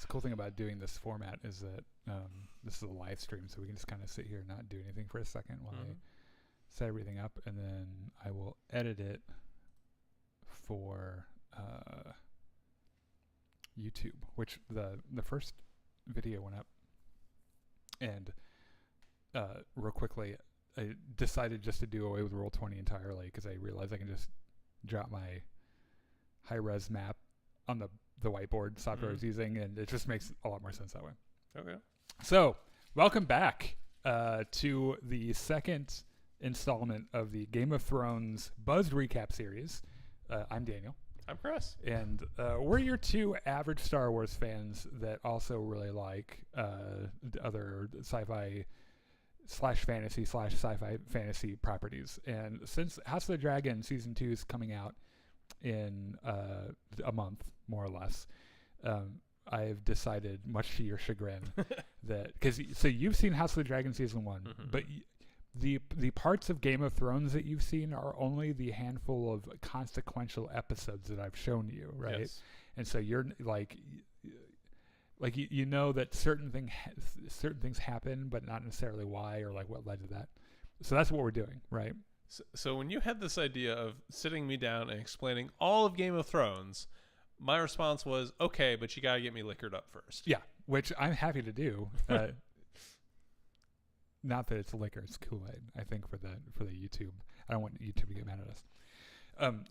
the cool thing about doing this format is that this is a live stream, so we can just kind of sit here and not do anything for a second while I set everything up, and then I will edit it for YouTube, which the first video went up, and real quickly, I decided just to do away with Roll20 entirely because I realized I can just drop my high-res map on the whiteboard software I was using, and it just makes a lot more sense that way. Okay. So, welcome back to the second installment of the Game of Thrones Buzzed Recap series. I'm Daniel. I'm Chris. And we're your two average Star Wars fans that also really like other sci-fi / fantasy / sci-fi fantasy properties. And since House of the Dragon Season 2 is coming out in a month, more or less, I've decided, much to your chagrin, that so you've seen House of the Dragon Season 1, but the parts of Game of Thrones that you've seen are only the handful of consequential episodes that I've shown you, right? Yes. And so you're like you know that certain things happen, but not necessarily why or like what led to that. So that's what we're doing, right? So when you had this idea of sitting me down and explaining all of Game of Thrones, my response was, okay, but you got to get me liquored up first. Yeah, which I'm happy to do. Not that it's liquor, it's Kool-Aid, I think, for the YouTube. I don't want YouTube to get mad at us.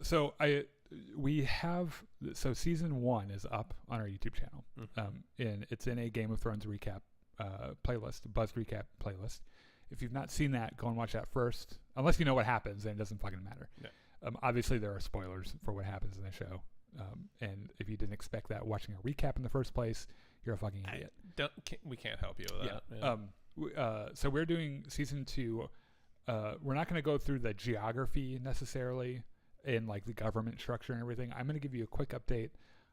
So season 1 is up on our YouTube channel. And it's in a Game of Thrones recap playlist, Buzzed Recap playlist. If you've not seen that, go and watch that first. Unless you know what happens, then it doesn't fucking matter. Yeah. Obviously, there are spoilers for what happens in the show. And if you didn't expect that watching a recap in the first place, you're a fucking idiot. We can't help you with that. Yeah. So we're doing season 2. We're not going to go through the geography necessarily and like the government structure and everything. I'm going to give you a quick update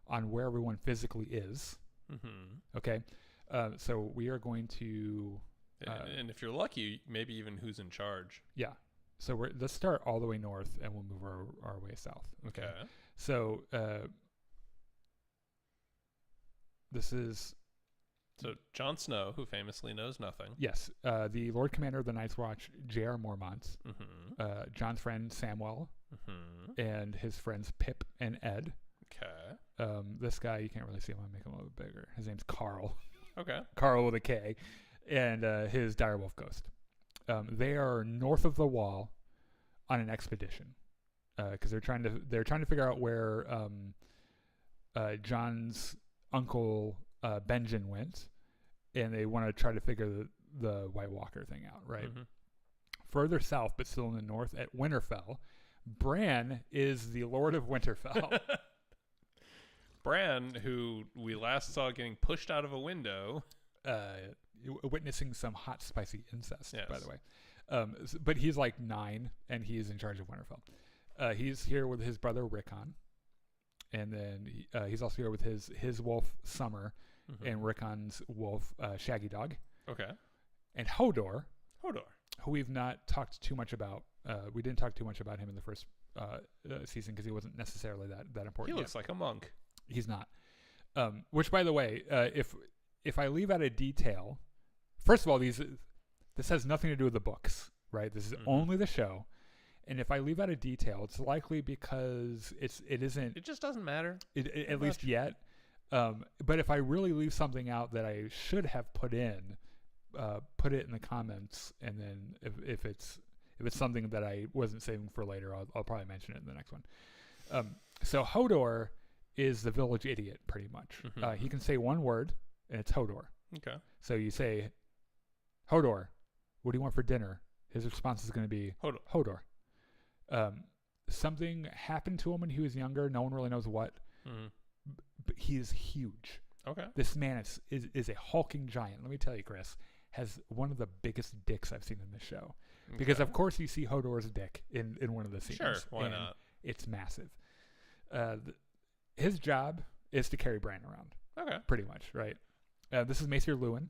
on where everyone physically is. Okay. So we are going to... and if you're lucky, maybe even who's in charge. Yeah. So let's start all the way north and we'll move our way south. Okay. So this is... So Jon Snow, who famously knows nothing. Yes. The Lord Commander of the Night's Watch, J.R. Mormont. Jon's friend Samwell. And his friends Pip and Ed. Okay. This guy, you can't really see him. I'll make him a little bit bigger. His name's Carl. Okay. Carl with a K. And his direwolf ghost. They are north of the wall on an expedition. Because they're trying to figure out where Jon's uncle Benjen went, and they want to try to figure the White Walker thing out, right? Further south, but still in the north, at Winterfell, Bran is the Lord of Winterfell. Bran, who we last saw getting pushed out of a window, witnessing some hot, spicy incest, yes. by the way. But he's like 9, and he's in charge of Winterfell. He's here with his brother Rickon, and then he's also here with his wolf Summer and Rickon's wolf Shaggy Dog. Okay. And Hodor, who we've not talked too much about. We didn't talk too much about him in the first season because he wasn't necessarily that important. He looks like a monk. He's not. Which, by the way, if I leave out a detail, first of all, this has nothing to do with the books, right? This is only the show. And if I leave out a detail, it's likely because it isn't. It just doesn't matter. At least yet. But if I really leave something out that I should have put it in the comments, and then if it's something that I wasn't saving for later, I'll probably mention it in the next one. So Hodor is the village idiot, pretty much. He can say one word, and it's Hodor. Okay. So you say, Hodor, what do you want for dinner? His response is going to be Hodor. Something happened to him when he was younger. No one really knows what. But he is huge. Okay. This man is a hulking giant. Let me tell you, Chris, has one of the biggest dicks I've seen in this show. Okay. Because, of course, you see Hodor's dick in one of the scenes. Sure, why not? It's massive. His job is to carry Bran around. Okay. Pretty much, right? This is Maester Luwin,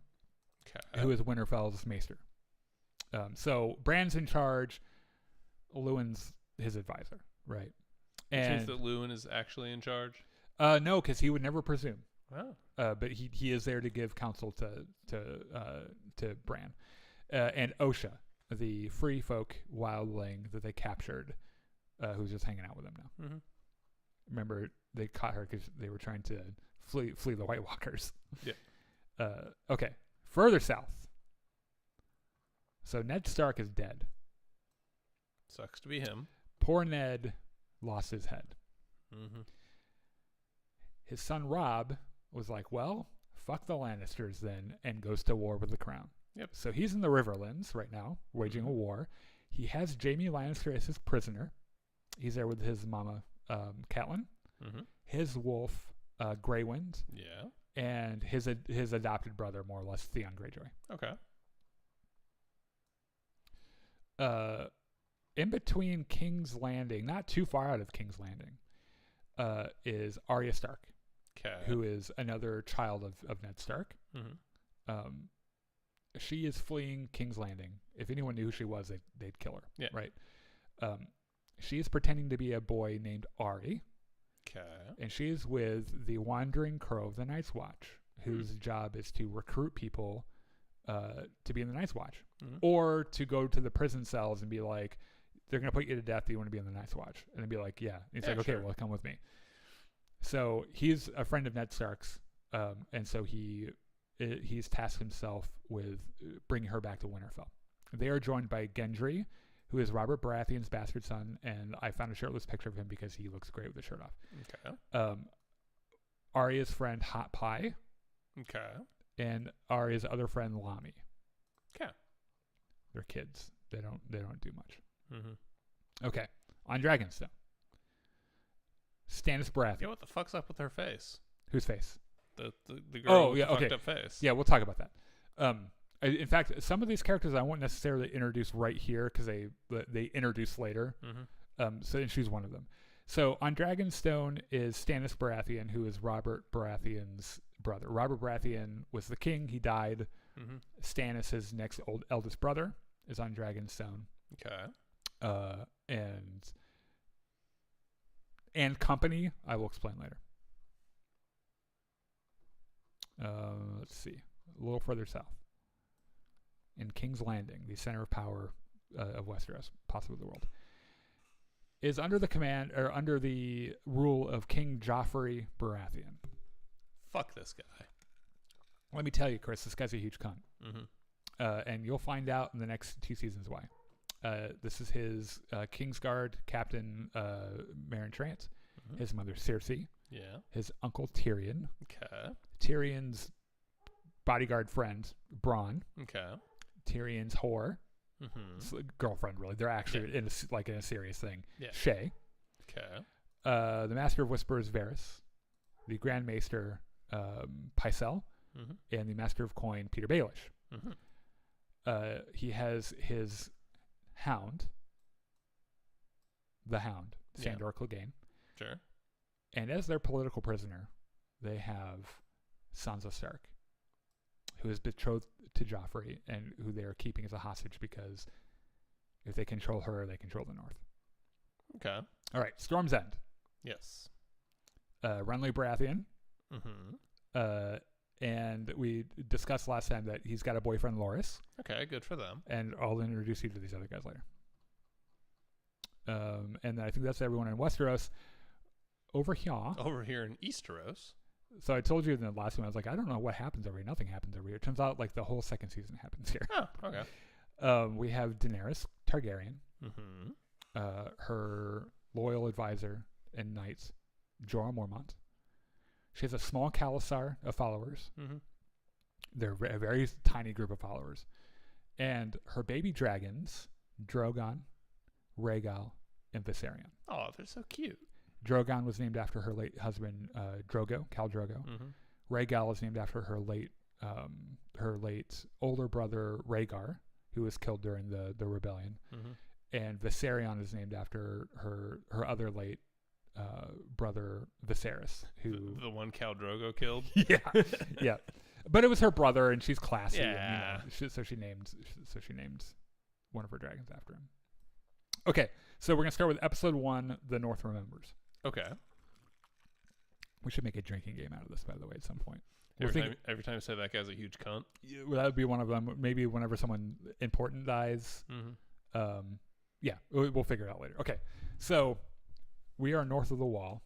who is Winterfell's maester. So Bran's in charge. Luwin's his advisor, right? Which means that Luwin is actually in charge? No, because he would never presume. Wow. But he is there to give counsel to Bran, and Osha, the free folk wildling that they captured, who's just hanging out with them now. Mm-hmm. Remember, they caught her because they were trying to flee the White Walkers. Yeah. Okay, further south. So Ned Stark is dead. Sucks to be him. Poor Ned lost his head. Mm-hmm. His son Robb was like, well, fuck the Lannisters then, and goes to war with the crown. Yep. So he's in the Riverlands right now, waging a war. He has Jaime Lannister as his prisoner. He's there with his mama, Catelyn, Mm-hmm. his wolf, Grey Wind, Yeah. and his adopted brother, more or less, Theon Greyjoy. Okay. In between King's Landing, not too far out of King's Landing, is Arya Stark, Okay. who is another child of Ned Stark. Mm-hmm. She is fleeing King's Landing. If anyone knew who she was, they'd kill her. Yeah. Right. She is pretending to be a boy named Ari, Okay. and she is with the Wandering Crow of the Night's Watch, whose job is to recruit people to be in the Night's Watch, Mm-hmm. or to go to the prison cells and be like, they're going to put you to death. Do you want to be in the Night's Watch? And then be like, yeah. And he's like, okay, sure. well, come with me. So he's a friend of Ned Stark's, and so he's tasked himself with bringing her back to Winterfell. They are joined by Gendry, who is Robert Baratheon's bastard son, and I found a shirtless picture of him because he looks great with the shirt off. Okay. Arya's friend Hot Pie, Okay. and Arya's other friend Lami. Okay. They're kids. They don't do much. Mm-hmm. Okay, on Dragonstone. Stannis Baratheon. Yeah. What the fuck's up with her face? Whose face? The girl with the okay. fucked up face. Yeah, we'll talk about that. In fact, some of these characters I won't necessarily introduce right here because they introduce later. Mm-hmm. So she's one of them. So on Dragonstone is Stannis Baratheon, who is Robert Baratheon's brother. Robert Baratheon was the king. He died. Mm-hmm. Stannis, his next eldest brother, is on Dragonstone. Okay. And company, I will explain later. Let's see. A little further south. In King's Landing, the center of power of Westeros, possibly the world, is under the command or under the rule of King Joffrey Baratheon. Fuck this guy. Let me tell you, Chris, this guy's a huge cunt. Mm-hmm. And you'll find out in the next 2 seasons why. This is his Kingsguard captain, Meryn Trant, Mm-hmm. his mother Cersei, Yeah. his uncle Tyrion, Okay. Tyrion's bodyguard friend Bronn, Okay. Tyrion's whore, Mm-hmm. girlfriend, really. They're actually in a serious thing. Yeah. Shay, Okay. the Master of Whispers Varys, the Grand Maester Pycelle, Mm-hmm. and the Master of Coin Peter Baelish. Mm-hmm. He has his hound, the Hound, Yeah. Sandor Clegane, Sure. and as their political prisoner, they have Sansa Stark, who is betrothed to Joffrey and who they are keeping as a hostage because if they control her, they control the North. Okay. All right, Storm's End. Yes. Renly Baratheon, Mm-hmm. and we discussed last time that he's got a boyfriend, Loras, Okay. Good for them. and I'll introduce you to these other guys later. And I think that's everyone in Westeros. Over here, Over here in Easteros. so I told you in the last one, I was like, I don't know what happens over here. Nothing happens over here. It turns out like the whole second season happens here. Oh. Okay. We have Daenerys Targaryen, Mm-hmm. her loyal advisor and knight, Jorah Mormont. She has a small Khalasar of followers. Mm-hmm. They're a very tiny group of followers. And her baby dragons, Drogon, Rhaegal, and Viserion. Oh, they're so cute. Drogon was named after her late husband, Drogo, Khal Drogo. Mm-hmm. Rhaegal is named after her late older brother, Rhaegar, who was killed during the rebellion. Mm-hmm. And Viserion is named after her other late brother, Viserys, who The one Khal Drogo killed. yeah. But it was her brother, and she's classy. Yeah. And, so she named one of her dragons after him. Okay, so we're gonna start with episode 1, The North Remembers. Okay. We should make a drinking game out of this, by the way, at some point. Every time I say that guy's a huge cunt. Well, that would be one of them. Maybe whenever someone important dies. Yeah, we'll figure it out later. Okay, so we are north of the wall.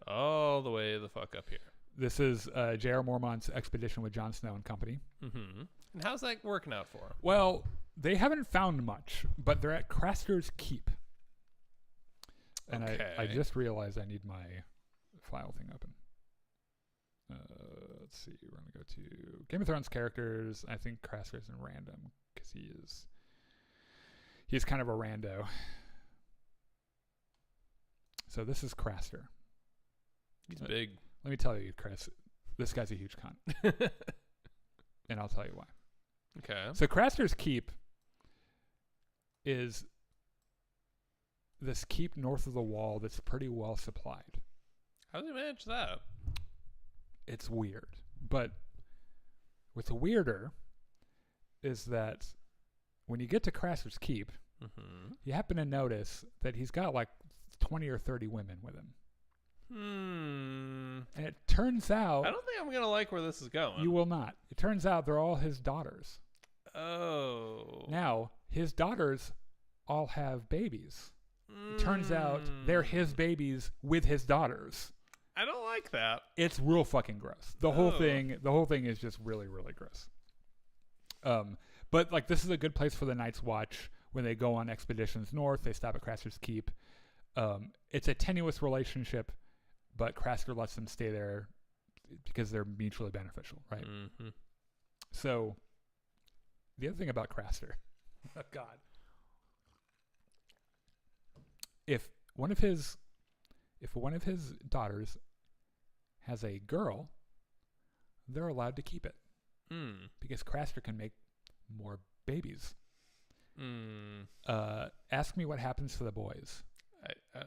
All the way the fuck up here. This is J.R. Mormont's expedition with Jon Snow and company. And how's that working out for him? Well, they haven't found much, but they're at Craster's Keep. And I just realized I need my file thing open. Let's see. We're going to go to Game of Thrones characters. I think Craster's in random because he's kind of a rando. So this is Craster. He's big. Let me tell you, Chris, this guy's a huge cunt. And I'll tell you why. Okay. So Craster's Keep is this keep north of the wall that's pretty well supplied. How do they manage that? It's weird. But what's weirder is that when you get to Craster's Keep, you happen to notice that he's got like 20 or 30 women with him. And it turns out... I don't think I'm going to like where this is going. You will not. It turns out they're all his daughters. Oh. Now, his daughters all have babies. It turns out they're his babies with his daughters. I don't like that. It's real fucking gross. The whole thing is just really, really gross. But like this is a good place for the Night's Watch when they go on expeditions north. They stop at Craster's Keep. It's a tenuous relationship, but Craster lets them stay there because they're mutually beneficial, right? So the other thing about Craster, oh God, if one of his daughters has a girl, they're allowed to keep it because Craster can make more babies. Ask me what happens to the boys.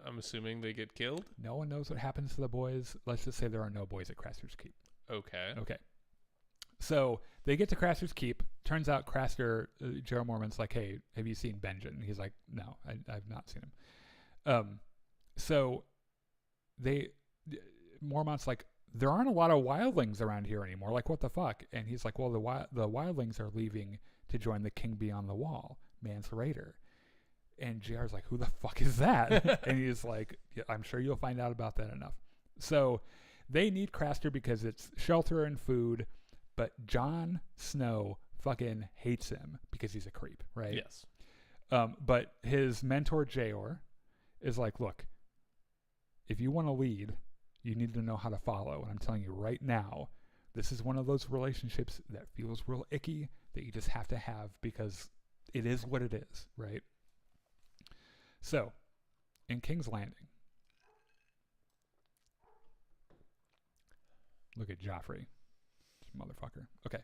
I'm assuming they get killed. No one knows what happens to the boys. Let's just say there are no boys at Craster's Keep. Okay. So they get to Craster's Keep. Turns out Craster, Gerald Mormont's like, hey, have you seen Benjen? And he's like, no, I've not seen him. So Mormont's like, there aren't a lot of wildlings around here anymore. Like, what the fuck? And he's like, well, the wildlings are leaving to join the King Beyond the Wall, Mance Rayder. And JR's like, who the fuck is that? And he's like, yeah, I'm sure you'll find out about that enough. So they need Craster because it's shelter and food, but Jon Snow fucking hates him because he's a creep, right? Yes. But his mentor, Jeor, is like, look, if you want to lead, you need to know how to follow. And I'm telling you right now, this is one of those relationships that feels real icky that you just have to have because it is what it is, right? So, in King's Landing, look at Joffrey. Motherfucker. Okay.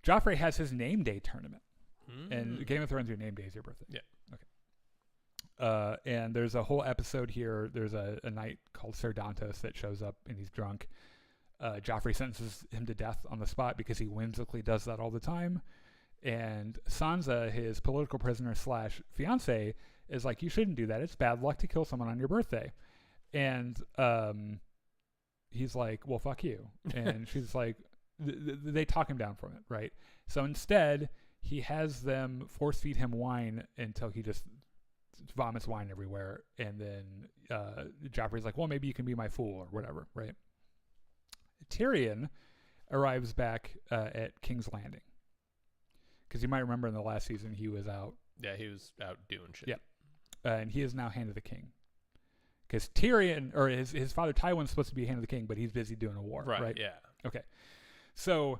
Joffrey has his name day tournament. And Game of Thrones, your name day is your birthday. Yeah. Okay. And there's a whole episode here. There's a knight called Ser Dantos that shows up and he's drunk. Joffrey sentences him to death on the spot because he whimsically does that all the time. And Sansa, his political prisoner / fiance, is like, you shouldn't do that. It's bad luck to kill someone on your birthday. And he's like, well, fuck you. And she's like, they talk him down from it, right? So instead, he has them force feed him wine until he just vomits wine everywhere. And then Joffrey's like, well, maybe you can be my fool or whatever, right? Tyrion arrives back at King's Landing. Because you might remember in the last season, he was out. Yeah, he was out doing shit. Yeah. And he is now Hand of the King. Because Tyrion, or his father Tywin's supposed to be Hand of the King, but he's busy doing a war, right? Yeah. Okay. So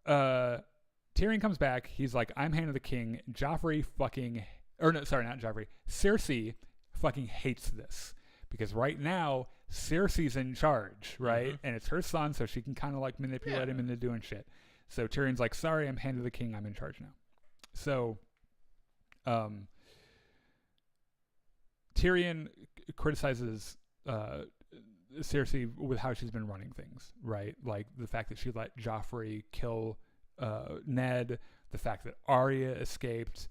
Tyrion comes back. He's like, I'm Hand of the King. Joffrey fucking, or no, sorry, not Joffrey. Cersei fucking hates this. Because right now, Cersei's in charge, right? And it's her son, so she can kind of like manipulate him into doing shit. So Tyrion's like, sorry, I'm Hand of the King. I'm in charge now. So Tyrion criticizes Cersei with how she's been running things, right? Like the fact that she let Joffrey kill Ned, the fact that Arya escaped,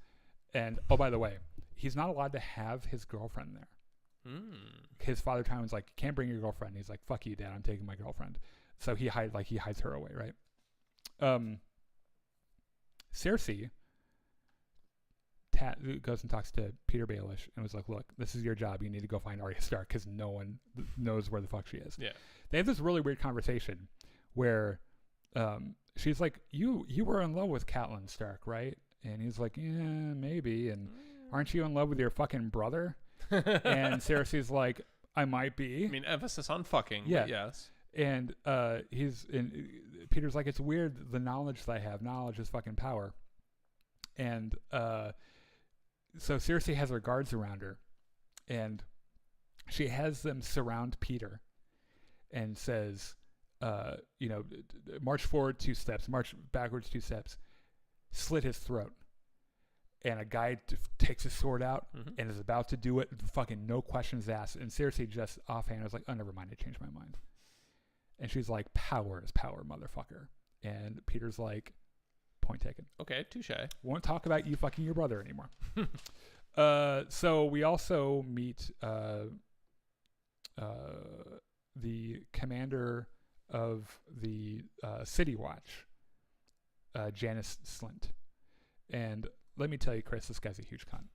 and oh, by the way, he's not allowed to have his girlfriend there. His father time was like, can't bring your girlfriend. He's like, fuck you, Dad, I'm taking my girlfriend. So he hides her away, right? Cersei goes and talks to Peter Baelish and was like, look, this is your job. You need to go find Arya Stark because no one knows where the fuck she is. Yeah. They have this really weird conversation where she's like, you were in love with Catelyn Stark, right? And he's like, yeah, maybe. And aren't you in love with your fucking brother? And Cersei's like, I might be. I mean, emphasis on fucking. Yeah. But yes. And Peter's like, it's weird the knowledge that I have. Knowledge is fucking power. And so Cersei has her guards around her, and she has them surround Peter, and says, march forward 2 steps, march backwards 2 steps, slit his throat. And a guy takes his sword out and is about to do it, fucking no questions asked. And Cersei just offhand was like, oh, never mind, I changed my mind. And she's like, power is power, motherfucker. And Peter's like, point taken. Okay, touche. Won't talk about you fucking your brother anymore. So we also meet the commander of the City Watch, Janice Slint. And let me tell you, Chris, this guy's a huge cunt.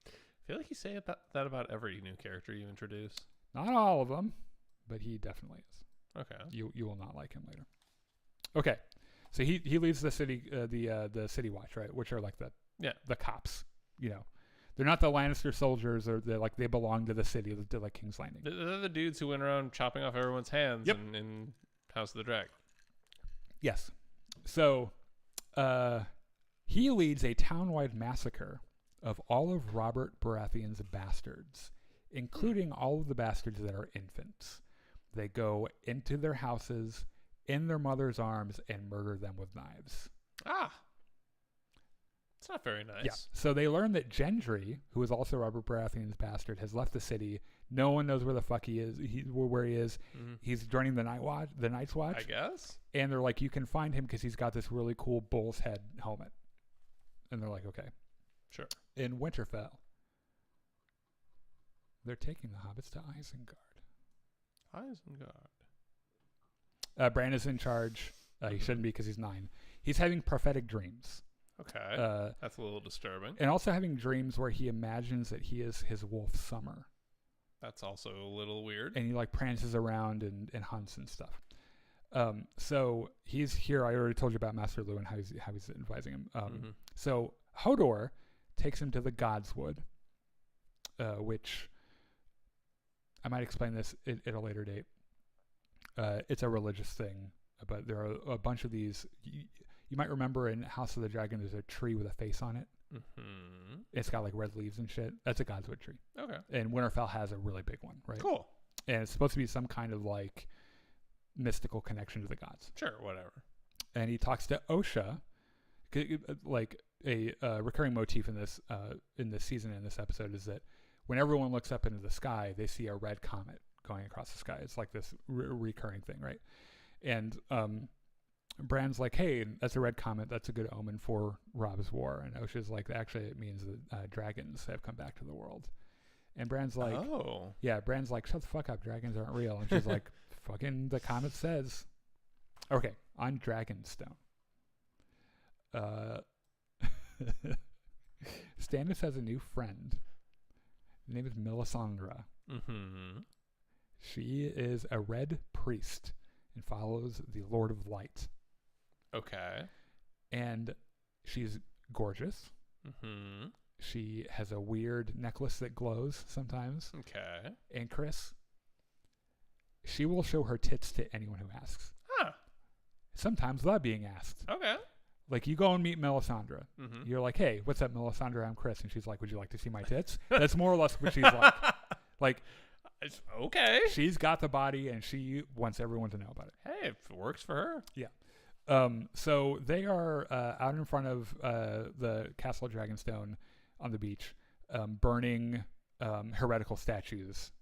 I feel like you say that about every new character you introduce. Not all of them, but he definitely is. Okay. You will not like him later. Okay, so he leads the city the City Watch, right? Which are like the cops. You know, they're not the Lannister soldiers, or they belong to the city, to like King's Landing. They're the dudes who went around chopping off everyone's hands in House of the Dragon. Yes. So, he leads a town-wide massacre of all of Robert Baratheon's bastards, including all of the bastards that are infants. They go into their houses, in their mother's arms, and murder them with knives. Ah. It's not very nice. Yeah. So they learn that Gendry, who is also Robert Baratheon's bastard, has left the city. No one knows where the fuck he is. Where he is. Mm-hmm. He's joining the Night's Watch. I guess. And they're like, you can find him because he's got this really cool bull's head helmet. And they're like, okay. Sure. In Winterfell, they're taking the hobbits to Isengard. Bran is in charge. He shouldn't be because he's 9. He's having prophetic dreams. Okay. That's a little disturbing. And also having dreams where he imagines that he is his wolf Summer. That's also a little weird. And he like prances around and hunts and stuff. So he's here. I already told you about Master Lu and how he's advising him. So Hodor takes him to the Godswood, which I might explain this at a later date. It's a religious thing, but there are a bunch of these. You might remember in House of the Dragon, there's a tree with a face on it. Mm-hmm. It's got like red leaves and shit. That's a Godswood tree. Okay. And Winterfell has a really big one, right? Cool. And it's supposed to be some kind of like mystical connection to the gods. Sure, whatever. And he talks to Osha, like a recurring motif in this season, in this episode, is that when everyone looks up into the sky, they see a red comet going across the sky. It's like this recurring thing, right? And Bran's like, hey, that's a red comet. That's a good omen for Robb's war. And Osha's like, actually, it means that dragons have come back to the world. And Bran's like, oh. Yeah, Bran's like, shut the fuck up. Dragons aren't real. And she's like, fucking the comet says. Okay, on Dragonstone. Stannis has a new friend. Her name is Melisandre. Mm-hmm. She is a red priest and follows the Lord of Light. Okay. And she's gorgeous. Mm-hmm. She has a weird necklace that glows sometimes. Okay. And Chris, she will show her tits to anyone who asks. Huh. Sometimes without being asked. Okay. Like, you go and meet Melisandre. Mm-hmm. You're like, hey, what's up, Melisandre? I'm Chris. And she's like, would you like to see my tits? That's more or less what she's like. Like, okay. She's got the body, and she wants everyone to know about it. Hey, if it works for her. Yeah. So they are out in front of the Castle of Dragonstone on the beach, burning heretical statues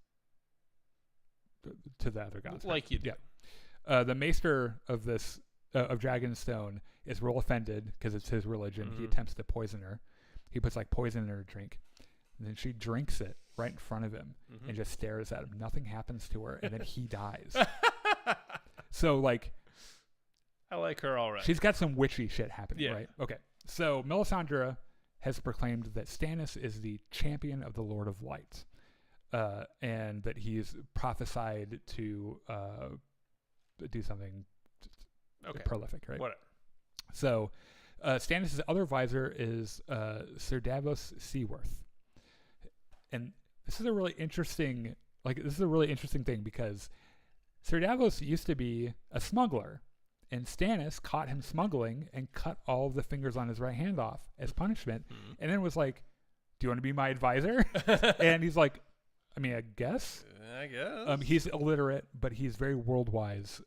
to the other gods. Like you do. Yeah. The maester of this of Dragonstone is real offended because it's his religion. Mm-hmm. He attempts to poison her. He puts like poison in her drink, and then she drinks it right in front of him and just stares at him. Nothing happens to her, and then he dies. So, like, I like her already. she's got some witchy shit happening, right? Okay. So, Melisandre has proclaimed that Stannis is the champion of the Lord of Light, and that he's prophesied to do something prolific, right? Whatever. So, Stannis' other advisor is Sir Davos Seaworth, and this is a really interesting thing because Sir Davos used to be a smuggler, and Stannis caught him smuggling and cut all of the fingers on his right hand off as punishment, and then was like, "Do you want to be my advisor?" And he's like, "I mean, I guess." He's illiterate, but he's very world wise,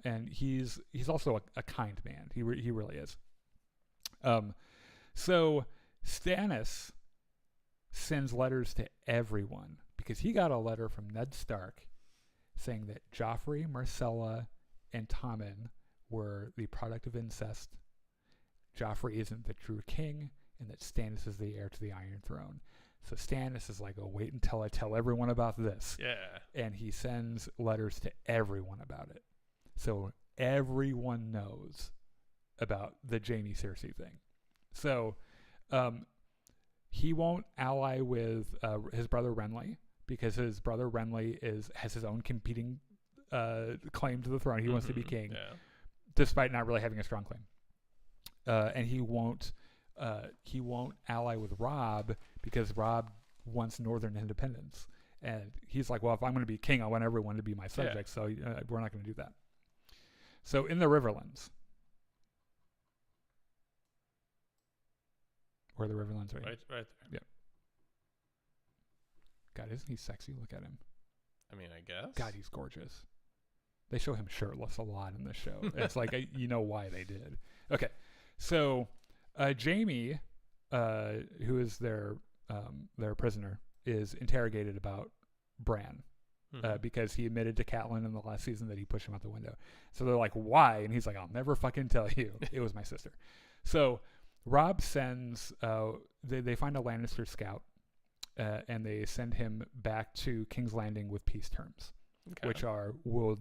and he's also a kind man. He really is. So Stannis sends letters to everyone because he got a letter from Ned Stark saying that Joffrey, Myrcella, and Tommen were the product of incest. Joffrey isn't the true king, and that Stannis is the heir to the Iron Throne. So Stannis is like, "Oh, wait until I tell everyone about this." Yeah. And he sends letters to everyone about it. So everyone knows about the Jaime Cersei thing. So he won't ally with his brother Renly because his brother Renly has his own competing claim to the throne. He wants to be king, despite not really having a strong claim. And he won't ally with Robb because Robb wants northern independence. And he's like, "Well, if I'm going to be king, I want everyone to be my subjects, so we're not going to do that." So in the Riverlands, where the Riverlands are, right there. Yep. God, isn't he sexy? Look at him. I mean, I guess. God, he's gorgeous. They show him shirtless a lot in this show. It's like, you know why they did. Okay, so Jaime, who is their prisoner, is interrogated about Bran because he admitted to Catelyn in the last season that he pushed him out the window. So they're like, "Why?" And he's like, "I'll never fucking tell you. It was my sister." So Robb sends, they find a Lannister scout, and they send him back to King's Landing with peace terms, which are, we'll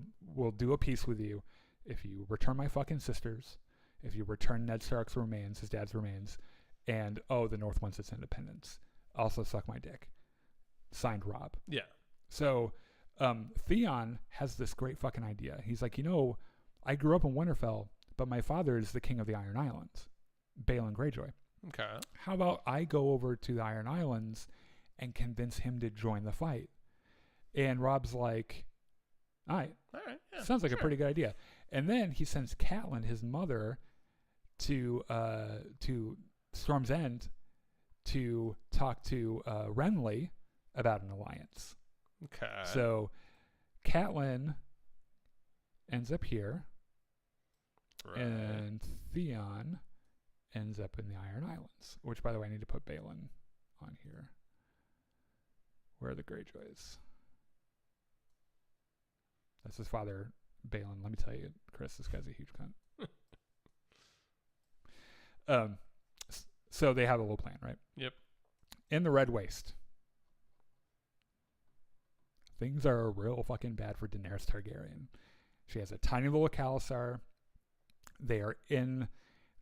do a peace with you if you return my fucking sisters, if you return Ned Stark's remains, his dad's remains, and, the North wants its independence. Also suck my dick. Signed, Robb. Yeah. So Theon has this great fucking idea. He's like, I grew up in Winterfell, but my father is the king of the Iron Islands, Balon Greyjoy. Okay. How about I go over to the Iron Islands and convince him to join the fight? And Robb's like, all right. Yeah, sounds like a pretty good idea. And then he sends Catelyn, his mother, to Storm's End to talk to Renly about an alliance. Okay. So Catelyn ends up here, and Theon ends up in the Iron Islands, which, by the way, I need to put Balon on here. Where are the Greyjoys? That's his father, Balon. Let me tell you, Chris, this guy's a huge cunt. So they have a little plan, right? Yep. In the Red Waste, things are real fucking bad for Daenerys Targaryen. She has a tiny little Khalasar. They are in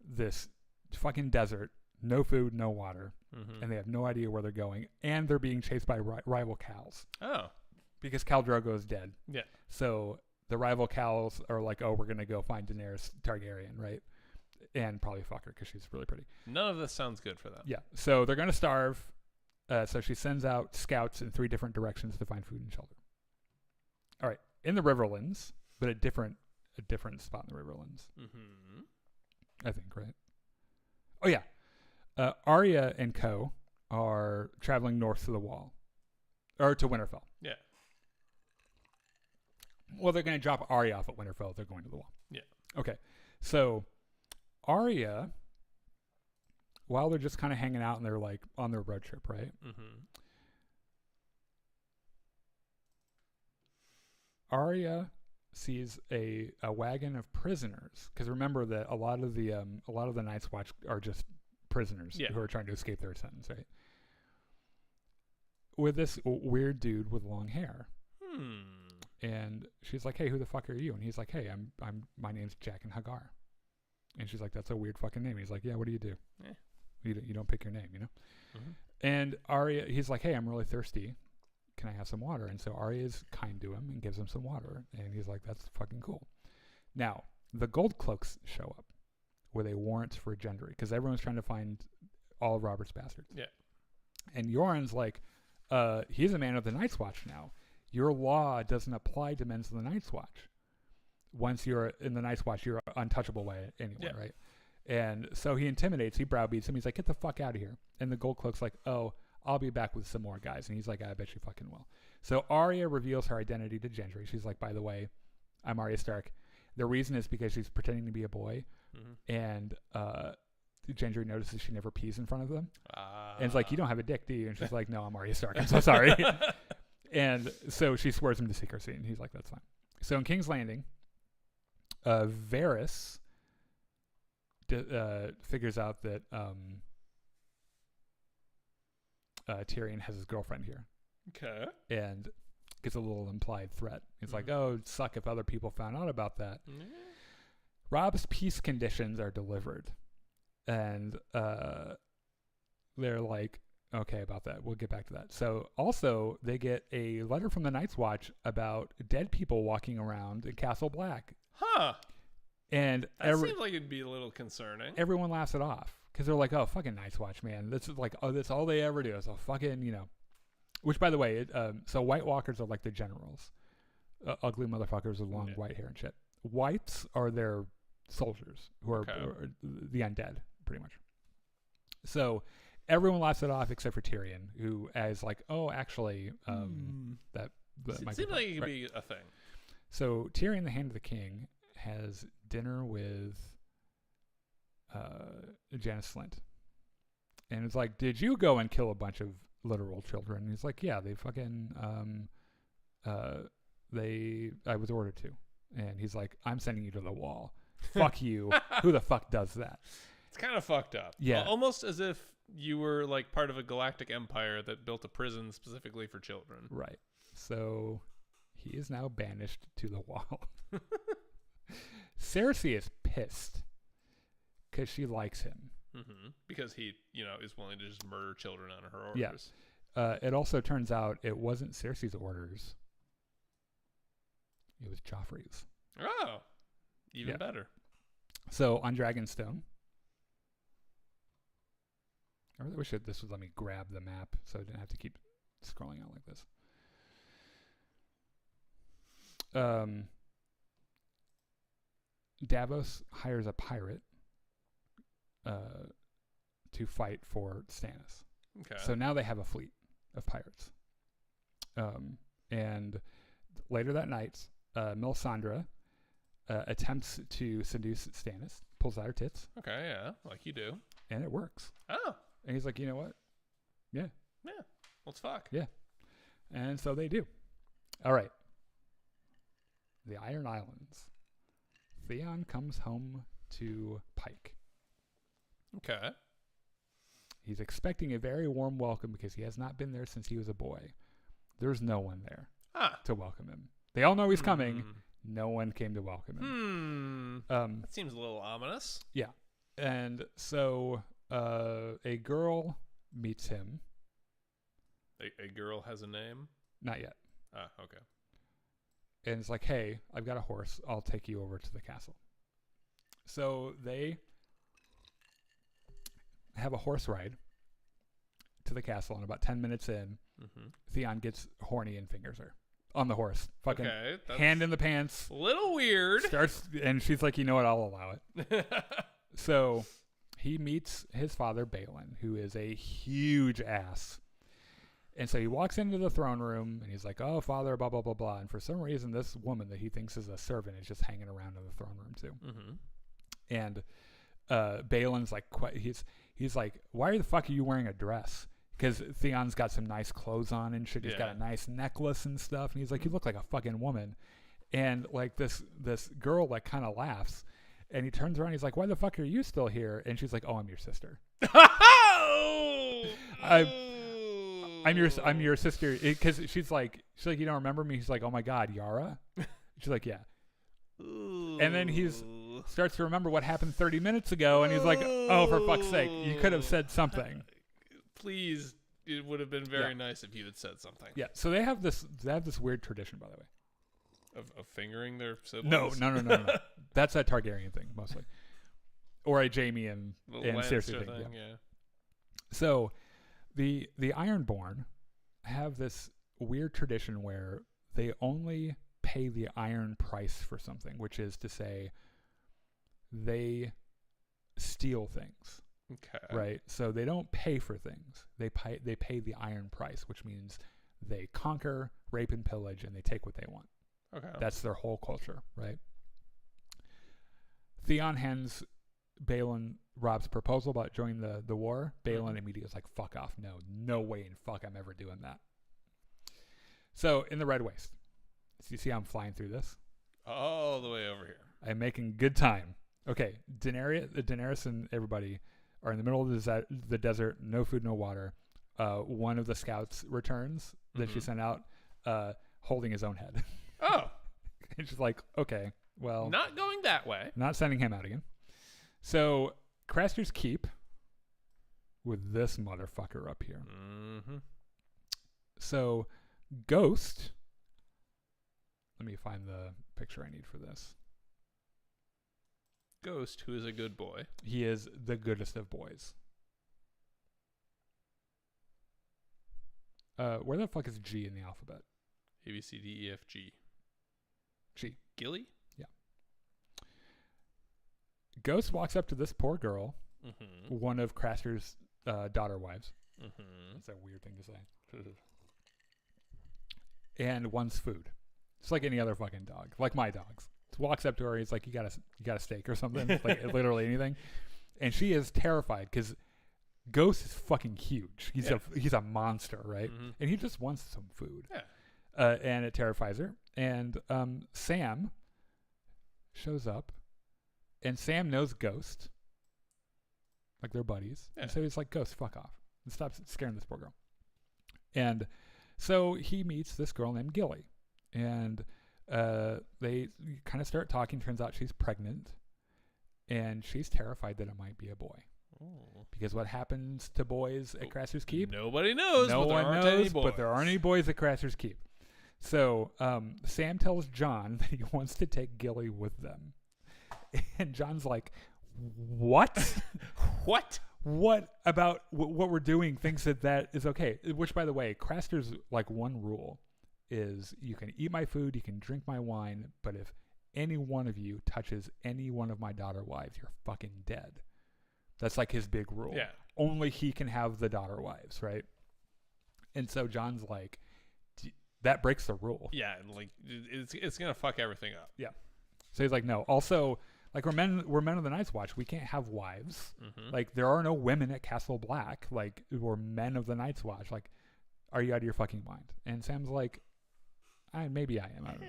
this fucking desert, no food, no water, and they have no idea where they're going, and they're being chased by rival Khals. Oh. Because Khal Drogo is dead. Yeah. So the rival Khals are like, "Oh, we're going to go find Daenerys Targaryen," right? And probably fuck her because she's really pretty. None of this sounds good for them. Yeah. So they're going to starve. So she sends out scouts in 3 different directions to find food and shelter. All right. In the Riverlands, but a different spot in the Riverlands. I think, right? Oh, yeah. Arya and co. are traveling north to the Wall. Or to Winterfell. Yeah. Well, they're going to drop Arya off at Winterfell. They're going to the Wall. Yeah. Okay. So Arya, while they're just kind of hanging out and they're like on their road trip, right? Arya sees a wagon of prisoners, because remember that a lot of the Night's Watch are just prisoners who are trying to escape their sentence, right? with this weird dude with long hair. Hmm. And she's like, hey, who the fuck are you? And he's like, hey, my name's Jack and Hagar. And she's like, that's a weird fucking name. He's like, yeah, what do you do? Eh. You don't pick your name, you know? Mm-hmm. And Arya, he's like, hey, I'm really thirsty. Can I have some water? And so Arya's kind to him and gives him some water. And he's like, that's fucking cool. Now, the Gold Cloaks show up with a warrant for Gendry because everyone's trying to find all of Robert's bastards. Yeah. And Yoren's like, he's a man of the Night's Watch now. Your law doesn't apply to men of the Night's Watch. Once you're in the Night's Watch, you're untouchable by it anyway, right? And so he intimidates, he browbeats him. He's like, get the fuck out of here. And the Gold Cloak's like, oh, I'll be back with some more guys. And he's like, I bet you fucking will. So Arya reveals her identity to Gendry. She's like, by the way, I'm Arya Stark. The reason is because she's pretending to be a boy. Mm-hmm. And Gendry notices she never pees in front of them. And it's like, you don't have a dick, do you? And she's like, no, I'm Arya Stark. I'm so sorry. And so she swears him to secrecy. And he's like, that's fine. So in King's Landing, Varys figures out that Tyrion has his girlfriend here. Okay. And gets a little implied threat. He's like, oh, it'd suck if other people found out about that. Mm-hmm. Rob's peace conditions are delivered. And they're like, okay, about that. We'll get back to that. So also, they get a letter from the Night's Watch about dead people walking around in Castle Black. Huh. And that seems like it'd be a little concerning. Everyone laughs it off because they're like, oh, fucking Night's Watch, man. This is like, oh, that's all they ever do. So fucking, you know. Which, by the way, so White Walkers are like the generals. Ugly motherfuckers with long white hair and shit. Whites are their soldiers who are the undead, pretty much. So everyone laughs it off except for Tyrion, who is like, oh, actually, that might seems like it could be a thing. So Tyrion, the Hand of the King, has dinner with Janis Slint. And it's like, did you go and kill a bunch of literal children? And he's like, yeah, they fucking, I was ordered to. And he's like, I'm sending you to the wall. Fuck you. Who the fuck does that? It's kind of fucked up. Yeah. Almost as if you were like part of a galactic empire that built a prison specifically for children. Right. So he is now banished to the wall. Cersei is pissed because she likes him. Mm-hmm. Because he, is willing to just murder children on her orders. Yeah. It also turns out it wasn't Cersei's orders. It was Joffrey's. Oh, even better. So on Dragonstone, I really wish this would let me grab the map so I didn't have to keep scrolling out like this. Davos hires a pirate to fight for Stannis. Okay. So now they have a fleet of pirates. And later that night, Melisandre attempts to seduce Stannis, pulls out her tits. Okay, yeah, like you do. And it works. Oh. And he's like, you know what? Yeah. Yeah. Let's fuck. Yeah. And so they do. All right. The Iron Islands. Theon comes home to Pike. Okay. He's expecting a very warm welcome because he has not been there since he was a boy. There's no one there to welcome him. They all know he's coming. No one came to welcome him. That seems a little ominous. Yeah. And so a girl meets him. A girl has a name? Not yet. Ah, okay. And it's like, hey, I've got a horse. I'll take you over to the castle. So they have a horse ride to the castle, and about 10 minutes in, Theon gets horny and fingers her on the horse. Fucking hand in the pants. A little weird. And she's like, you know what? I'll allow it. So he meets his father, Balin, who is a huge ass. And so he walks into the throne room, and he's like, oh, father, blah, blah, blah, blah. And for some reason, this woman that he thinks is a servant is just hanging around in the throne room, too. And Balin's like, he's like, why the fuck are you wearing a dress? Because Theon's got some nice clothes on and shit. He's got a nice necklace and stuff. And he's like, you look like a fucking woman. And like this girl like kind of laughs. And he turns around. He's like, why the fuck are you still here? And she's like, oh, I'm your sister. I'm your sister, because she's like, you don't remember me? He's like, oh my god, Yara. She's like, yeah. And then he's starts to remember what happened 30 minutes ago, and he's like, oh, for fuck's sake, you could have said something. Please, it would have been very nice if you had said something. Yeah. So they have this weird tradition, by the way, of fingering their siblings. No. That's a Targaryen thing mostly, or a Jaime and Cersei thing. Yeah. So the Ironborn have this weird tradition where they only pay the iron price for something, which is to say they steal things. Okay. Right? So they don't pay for things. They pay the iron price, which means they conquer, rape, and pillage, and they take what they want. Okay. That's their whole culture, right? Theon hands Balin Robb's proposal about joining the war. Balin immediately is like, fuck off. No way in fuck I'm ever doing that. So in the Red Waste, so you see how I'm flying through this? All the way over here. I'm making good time. Okay, Daenerys and everybody are in the middle of the desert, no food, no water. One of the scouts returns that she sent out holding his own head. Oh. And she's like, okay, well. Not going that way. Not sending him out again. So, Craster's Keep with this motherfucker up here. Mm-hmm. So, Ghost. Let me find the picture I need for this. Ghost, who is a good boy. He is the goodest of boys. Where the fuck is G in the alphabet? A, B, C, D, E, F, G. G. Gilly? Yeah. Ghost walks up to this poor girl, one of Craster's daughter wives. That's a weird thing to say. And wants food. It's like any other fucking dog, like my dogs. Walks up to her, he's like, you got a steak or something, like literally anything. And she is terrified because Ghost is fucking huge. He's a monster, right? And he just wants some food. Yeah. And it terrifies her. And Sam shows up, and Sam knows Ghost, like they're buddies. Yeah. And so he's like, Ghost, fuck off, and stop scaring this poor girl. And so he meets this girl named Gilly, and they kind of start talking. Turns out she's pregnant, and she's terrified that it might be a boy. Oh. Because what happens to boys at Craster's Keep? Nobody knows. No one knows, but there aren't any boys at Craster's Keep. So Sam tells John that he wants to take Gilly with them, and John's like, "What? What about what we're doing thinks that is okay?" Which, by the way, Craster's like one rule is you can eat my food, you can drink my wine, but if any one of you touches any one of my daughter wives, you're fucking dead. That's like his big rule. Yeah. Only he can have the daughter wives, right? And so John's like, that breaks the rule. Yeah, like it's gonna fuck everything up. Yeah. So he's like, no. Also, like we're men of the Night's Watch. We can't have wives. Like there are no women at Castle Black. Like we're men of the Night's Watch. Like, are you out of your fucking mind? And Sam's like, maybe I am. I don't know.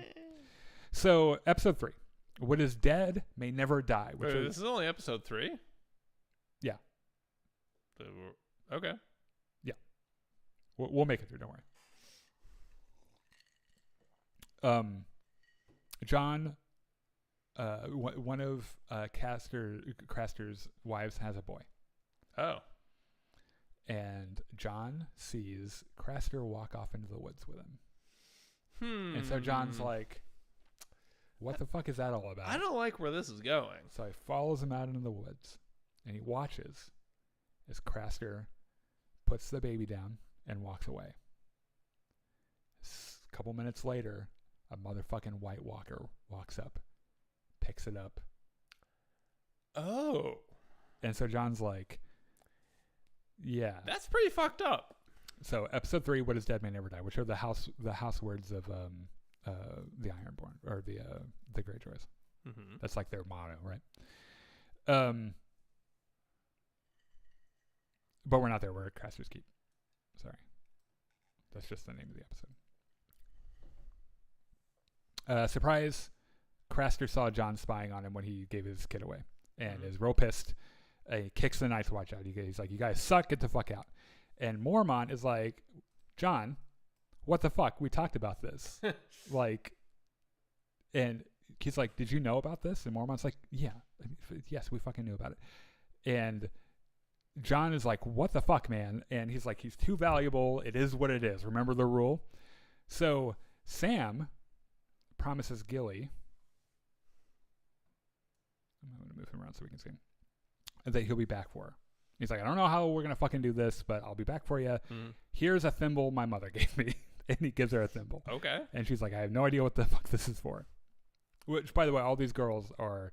So episode 3, what is dead may never die. Wait, this is only episode 3. Yeah. Okay. Yeah. We'll make it through. Don't worry. John, one of Craster's wives has a boy. Oh. And John sees Craster walk off into the woods with him. And so John's like, what the fuck is that all about? I don't like where this is going. So he follows him out into the woods, and he watches as Craster puts the baby down and walks away. A couple minutes later, a motherfucking White Walker walks up, picks it up. Oh. And so John's like, yeah. That's pretty fucked up. So episode 3, what is dead may never die, which are the house words of the Ironborn, or the Greyjoys. That's like their motto, right? But we're not there. We're at Craster's Keep. Sorry. That's just the name of the episode. Surprise, Craster saw John spying on him when he gave his kid away, and is real pissed. He kicks the Night's Watch out. He's like, you guys suck, get the fuck out. And Mormont is like, John, what the fuck? We talked about this. Like, and he's like, did you know about this? And Mormont's like, yeah, yes, we fucking knew about it. And John is like, what the fuck, man? And he's like, he's too valuable. It is what it is. Remember the rule? So Sam promises Gilly, I'm going to move him around so we can see him, that he'll be back for her. He's like, I don't know how we're going to fucking do this, but I'll be back for you. Here's a thimble my mother gave me. And he gives her a thimble. Okay. And she's like, I have no idea what the fuck this is for. Which, by the way, all these girls are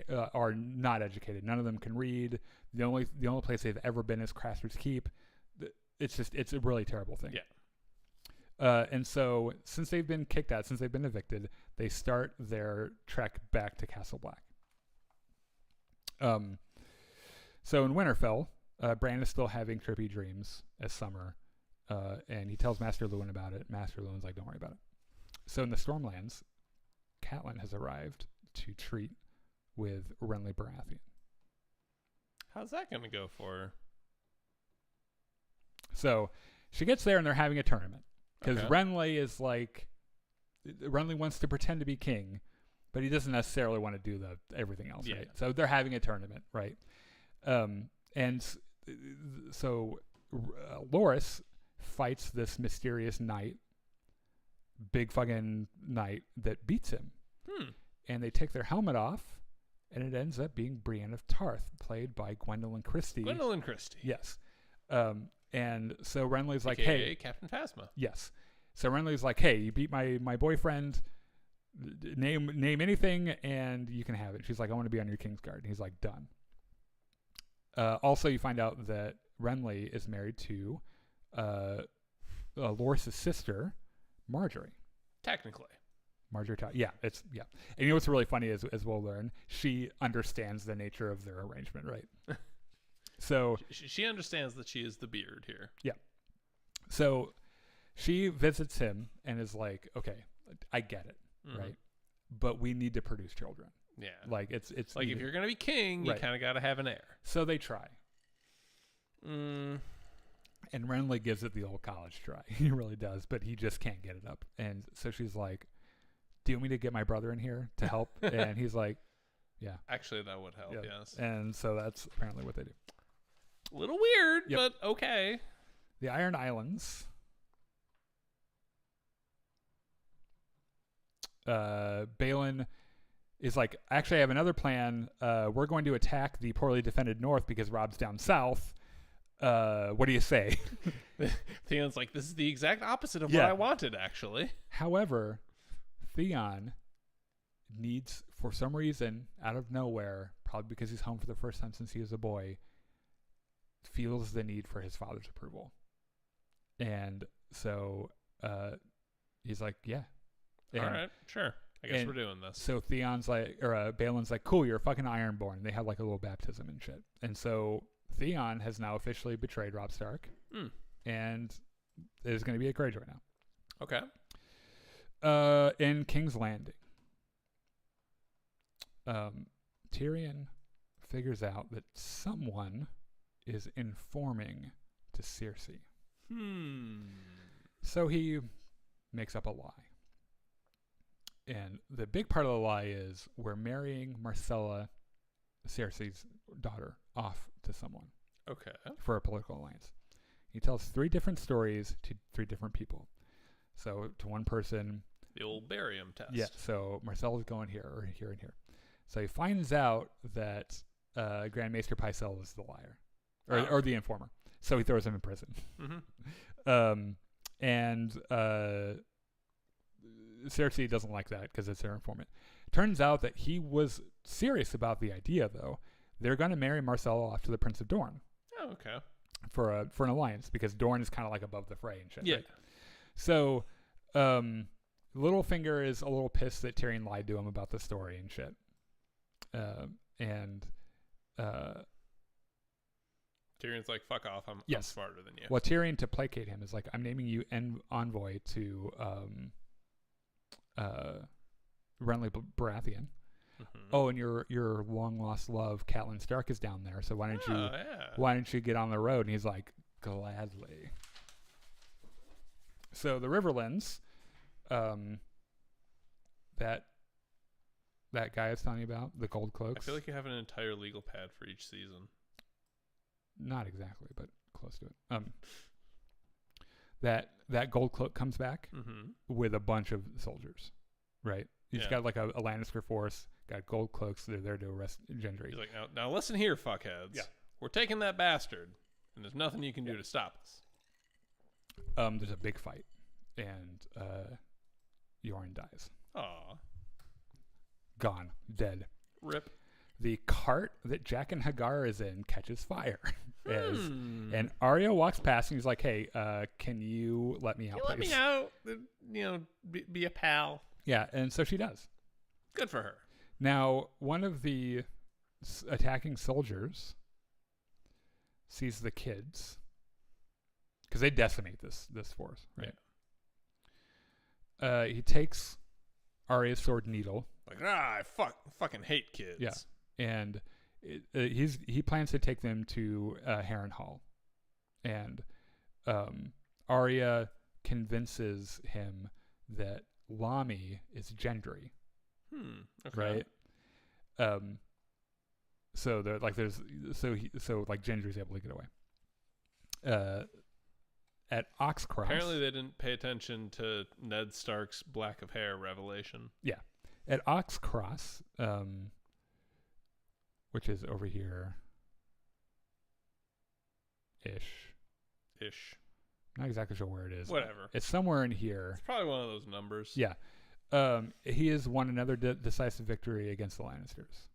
not educated. None of them can read. The only place they've ever been is Craster's Keep. It's a really terrible thing. Yeah. And so since they've been kicked out, since they've been evicted, they start their trek back to Castle Black. So in Winterfell, Bran is still having trippy dreams as Summer, and he tells Master Luwin about it. Master Luwin's like, don't worry about it. So in the Stormlands, Catelyn has arrived to treat with Renly Baratheon. How's that going to go for her? So she gets there and they're having a tournament because Okay. Renly wants to pretend to be king, but he doesn't necessarily want to do everything else, Yeah. right? So they're having a tournament, right? So Loras fights this mysterious knight, big fucking knight that beats him. And they take their helmet off, and it ends up being Brienne of Tarth, played by Gwendolyn Christie. Gwendolyn Christie. Yes. And so Renly's like, AKA hey. Captain Phasma. Yes. So Renly's like, hey, you beat my boyfriend. Name anything, and you can have it. She's like, I want to be on your Kingsguard. And he's like, done. Also, you find out that Renly is married to Loras' sister, Marjorie. Technically. Marjorie, yeah. And you know what's really funny is, as we'll learn, she understands the nature of their arrangement, right? So she understands that she is the beard here. Yeah. So she visits him and is like, okay, I get it, right? But we need to produce children. Yeah. Like it's like needed. if you're gonna be king, you Right. kind of got to have an heir. So they try. Mm. And Renly gives it the old college try. He really does, but he just can't get it up. And so she's like, do you want me to get my brother in here to help? And he's like, yeah. Actually, that would help. Yeah. Yes. And so that's apparently what they do. A little weird, Yep. but okay. The Iron Islands. Balin is like, actually, I have another plan. We're going to attack the poorly defended north because Rob's down south. What do you say? Theon's like, this is the exact opposite of Yeah. what I wanted, actually. However, Theon needs, for some reason, out of nowhere, probably because he's home for the first time since he was a boy, feels the need for his father's approval. And so he's like, yeah. All And right, sure. I guess and we're doing this. So Theon's like, or Balin's like, cool, you're a fucking Ironborn. They have like a little baptism and shit. And so Theon has now officially betrayed Robb Stark. And is going to be at Greyjoy now. Okay. In King's Landing, Tyrion figures out that someone is informing to Cersei. So he makes up a lie. And the big part of the lie is we're marrying Marcella, Cersei's daughter, off to someone Okay. for a political alliance. He tells 3 different stories to 3 different people. So to one person, The old barium test. yeah, so Marcella's going here or here and here. So he finds out that Grand Maester Pycelle is the liar or the informer. So he throws him in prison. And Cersei doesn't like that because it's their informant. Turns out that he was serious about the idea, though. They're going to marry Marcella off to the Prince of Dorne Oh, okay. for an alliance because Dorne is kind of like above the fray and shit. Yeah. Right? So Littlefinger is a little pissed that Tyrion lied to him about the story and shit. Tyrion's like, fuck off. I'm Yes. smarter than you. Well, Tyrion, to placate him, is like, I'm naming you envoy to Renly Baratheon. Oh, and your long lost love, Catelyn Stark, is down there. So why don't you get on the road? And he's like, gladly. So the Riverlands, that guy I was telling you about, the Gold I Cloaks. feel like you have an entire legal pad for each season. Not exactly, but close to it. That Gold Cloak comes back with a bunch of soldiers, right? He's got like a Lannister force, got gold cloaks. They're there to arrest Gendry. He's like, now listen here, fuckheads. Yeah. We're taking that bastard, and there's nothing you can do to stop us. There's a big fight, and Yoren dies. Aw. Gone. Dead. Rip. The cart that Jack and Hagar is in catches fire. And Arya walks past and he's like, hey, can you let me out, Let please? me out. Be a pal. Yeah, and so she does. Good for her. Now, one of the attacking soldiers sees the kids because they decimate this force, right? Yeah. He takes Arya's sword needle. Like, I fucking hate kids. Yeah. And he plans to take them to Harrenhal, and Arya convinces him that Lami is Gendry, Okay. right? So Gendry's able to get away. At Oxcross, Apparently, they didn't pay attention to Ned Stark's black of hair revelation. Yeah, at Oxcross, which is over here ish. Not exactly sure where it is. Whatever. It's somewhere in here. It's probably one of those numbers. Yeah. He has won another decisive victory against the Lannisters.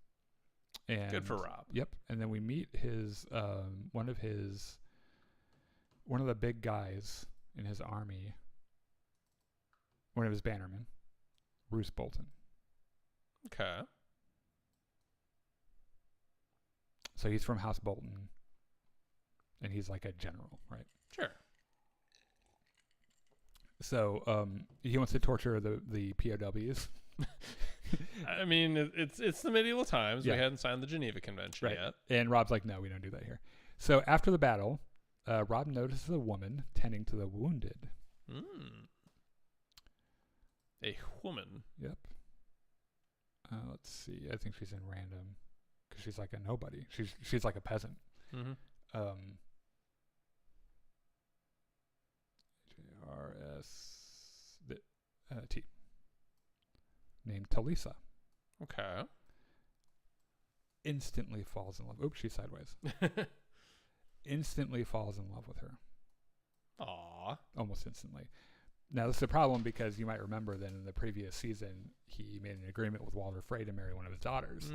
And good for Rob. Yep. And then we meet his one of the big guys in his army, one of his bannermen, Roose Bolton. Okay. So he's from House Bolton, and he's like a general, right? Sure. So he wants to torture the POWs. I mean, it's the medieval times. Yeah. We hadn't signed the Geneva Convention yet. And Rob's like, no, we don't do that here. So after the battle, Rob notices a woman tending to the wounded. A woman. Yep. Let's see. I think she's in random because she's like a nobody. She's like a peasant. JRST. Named Talisa. Okay. Instantly falls in love. Oops, she's sideways. Instantly falls in love with her. Aw. Almost instantly. Now, this is a problem because you might remember that in the previous season, he made an agreement with Walder Frey to marry one of his daughters.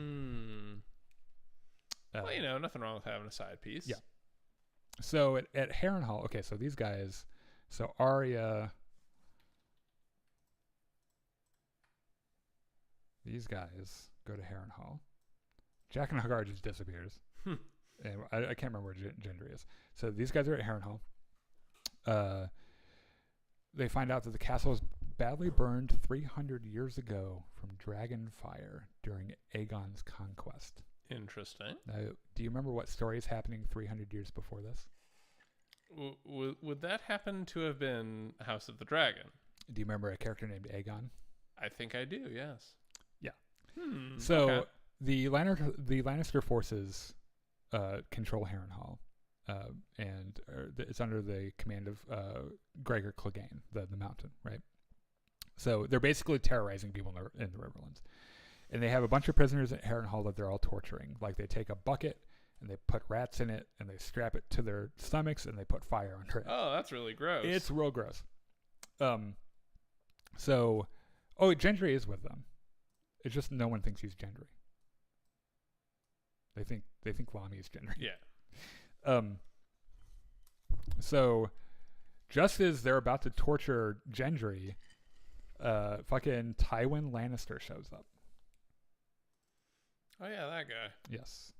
Well, nothing wrong with having a side piece. Yeah. So at Harrenhal, okay, so these guys, so Arya, these guys go to Harrenhal. Jack and Hagar just disappears. And I can't remember where Gendry is. So these guys are at Harrenhal. They find out that the castle was badly burned 300 years ago from dragon fire during Aegon's conquest. Interesting. Now, do you remember what story is happening 300 years before this? Would that happen to have been House of the Dragon? Do you remember a character named Aegon? I think I do, yes. Yeah. So okay. the Lannister forces control Harrenhal, and it's under the command of Gregor Clegane, the mountain, right? So they're basically terrorizing people in the Riverlands. And they have a bunch of prisoners at Harrenhal that they're all torturing. Like they take a bucket and they put rats in it and they strap it to their stomachs and they put fire under it. Oh, that's really gross. It's real gross. Gendry is with them. It's just no one thinks he's Gendry. They think Lami is Gendry. Yeah. So just as they're about to torture Gendry, fucking Tywin Lannister shows up. Oh yeah, that guy. Yes.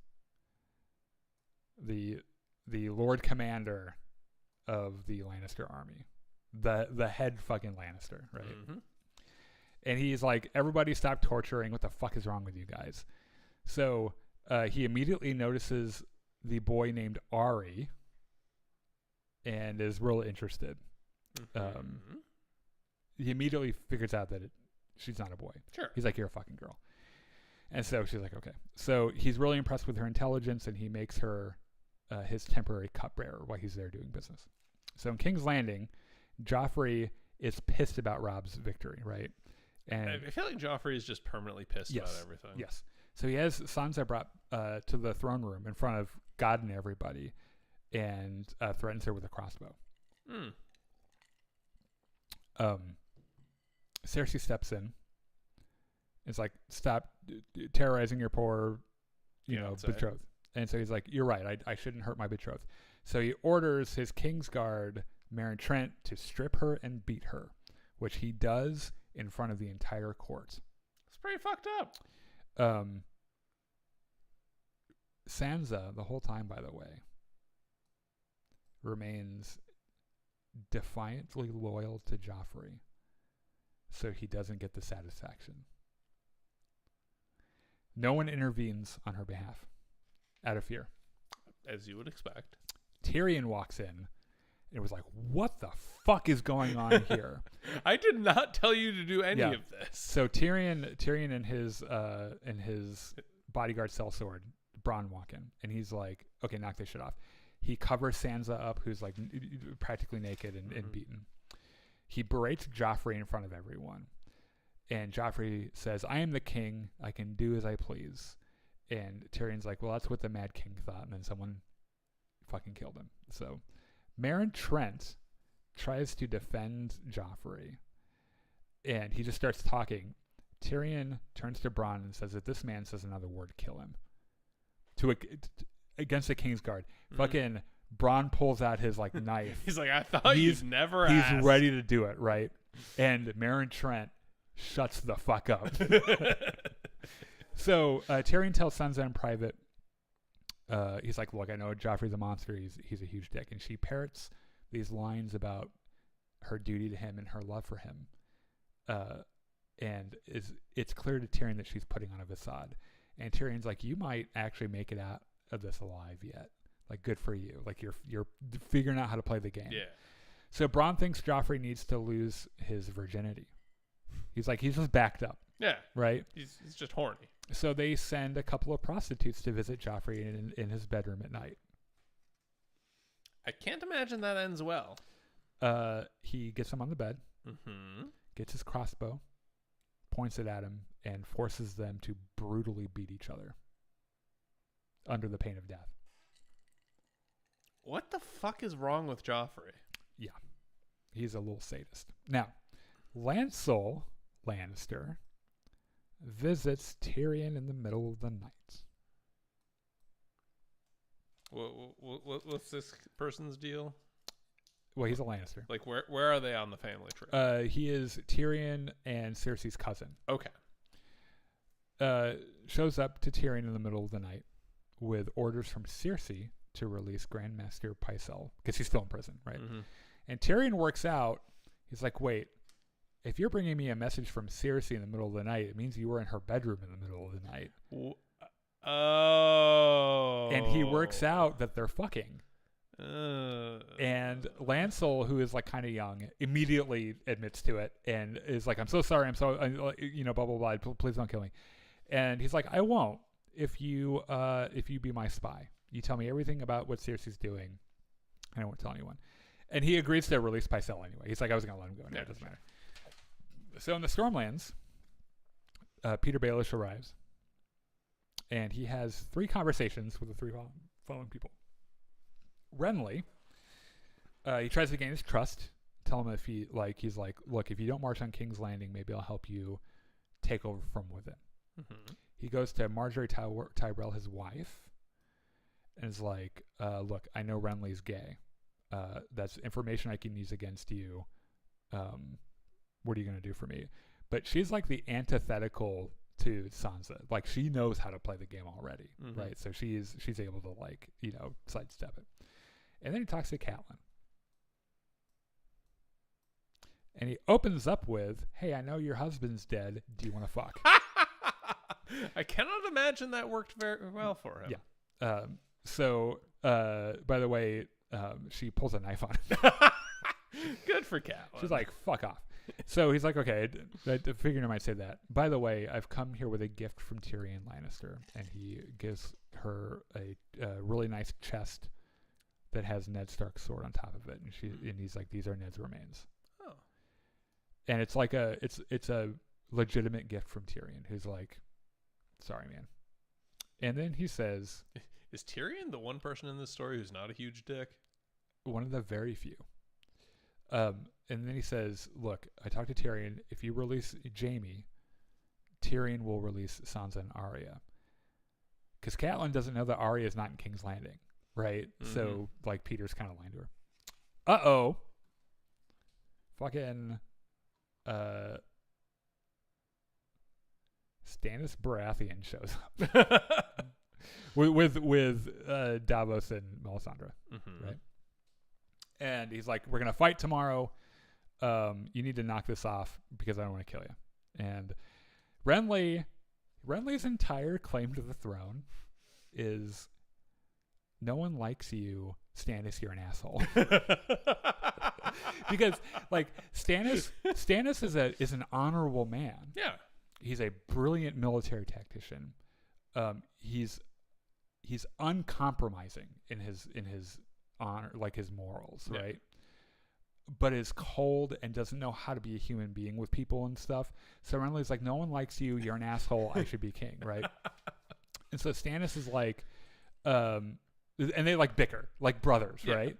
The Lord Commander of the Lannister army. The head fucking Lannister, right? Mm-hmm. And he's like, everybody stop torturing. What the fuck is wrong with you guys? So he immediately notices the boy named Ari and is real interested. Mhm. He immediately figures out that she's not a boy. Sure. He's like, you're a fucking girl. And so she's like, okay. So he's really impressed with her intelligence, and he makes her his temporary cupbearer while he's there doing business. So in King's Landing, Joffrey is pissed about Rob's victory, right? And I feel like Joffrey is just permanently pissed about everything. Yes. So he has Sansa brought to the throne room in front of God and everybody, and threatens her with a crossbow. Cersei steps in. It's like, stop terrorizing your poor, betrothed. And so he's like, you're right. I shouldn't hurt my betrothed. So he orders his Kingsguard, Meryn Trent, to strip her and beat her, which he does in front of the entire court. It's pretty fucked up. Sansa, the whole time, by the way, remains defiantly loyal to Joffrey, so he doesn't get the satisfaction. No one intervenes on her behalf, out of fear. As you would expect. Tyrion walks in and was like, what the fuck is going on here? I did not tell you to do any of this. So Tyrion and his bodyguard sellsword, Bronn, walk in, and he's like, okay, knock this shit off. He covers Sansa up, who's like practically naked and beaten. He berates Joffrey in front of everyone. And Joffrey says, I am the king. I can do as I please. And Tyrion's like, well, that's what the Mad King thought. And then someone fucking killed him. So Meryn Trent tries to defend Joffrey. And he just starts talking. Tyrion turns to Bronn and says, if this man says another word, kill him. Against the Kingsguard. Fucking Bronn pulls out his like knife. He's like, I thought you'd never ask. He's ready to do it, right? And Meryn Trent shuts the fuck up. So Tyrion tells Sansa in private, he's like, look, I know Joffrey's a monster. He's a huge dick. And she parrots these lines about her duty to him and her love for him. And it's clear to Tyrion that she's putting on a facade. And Tyrion's like, you might actually make it out of this alive yet. Like, good for you. Like, you're figuring out how to play the game. Yeah. So Bronn thinks Joffrey needs to lose his virginity. He's like, he's just backed up. Yeah. Right? He's just horny. So they send a couple of prostitutes to visit Joffrey in his bedroom at night. I can't imagine that ends well. He gets him on the bed, gets his crossbow, points it at him, and forces them to brutally beat each other under the pain of death. What the fuck is wrong with Joffrey? Yeah. He's a little sadist. Now, Lancel Lannister visits Tyrion in the middle of the night. What's this person's deal? Well, he's a Lannister. Like, where are they on the family tree? He is Tyrion and Cersei's cousin. Okay. Shows up to Tyrion in the middle of the night with orders from Cersei to release Grandmaster Pycelle, because he's still in prison, right? And Tyrion works out. He's like, wait, if you're bringing me a message from Cersei in the middle of the night, it means you were in her bedroom in the middle of the night. Oh. And he works out that they're fucking. And Lancel, who is like kind of young, immediately admits to it and is like, I'm so sorry. I'm so, blah, blah, blah. Please don't kill me. And he's like, I won't if you be my spy. You tell me everything about what Cersei's doing, and I won't tell anyone. And he agrees to release Pycelle anyway. He's like, I was going to let him go. No, it doesn't matter. So in the Stormlands, Peter Baelish arrives, and he has 3 conversations with the 3 following people. Renly, he tries to gain his trust. Tell him he's like, look, if you don't march on King's Landing, maybe I'll help you take over from within. He goes to Marjorie Tyrell, his wife, and is like, look, I know Renly's gay. That's information I can use against you. What are you going to do for me? But she's like the antithetical to Sansa. Like, she knows how to play the game already, right? So she's able to, like, sidestep it. And then he talks to Catelyn. And he opens up with, hey, I know your husband's dead. Do you want to fuck? I cannot imagine that worked very well for him. Yeah. So, by the way, she pulls a knife on him. Good for Catelyn. She's like, fuck off. So he's like, okay, I figured I might say that. By the way, I've come here with a gift from Tyrion Lannister, and he gives her a really nice chest that has Ned Stark's sword on top of it, and he's like, these are Ned's remains. Oh. And it's like it's a legitimate gift from Tyrion, who's like, sorry, man. And then he says, is Tyrion the one person in this story who's not a huge dick? one of the very few. And then he says, look, I talked to Tyrion. If you release Jaime, Tyrion will release Sansa and Arya. Because Catelyn doesn't know that Arya is not in King's Landing, right? Mm-hmm. So, like, Peter's kind of lying to her. Uh-oh. Fucking, Stannis Baratheon shows up. with Davos and Melisandre, right? And he's like, we're going to fight tomorrow. You need to knock this off because I don't want to kill you. And Renly's entire claim to the throne is, no one likes you, Stannis, you're an asshole. Because like Stannis is an honorable man. Yeah. He's a brilliant military tactician. He's uncompromising in his honor, like his morals, Yeah. right? But is cold and doesn't know how to be a human being with people and stuff. So Renly's like, no one likes you. You're an asshole. I should be king, right? And so Stannis is like, and they like bicker like brothers, Yeah. right?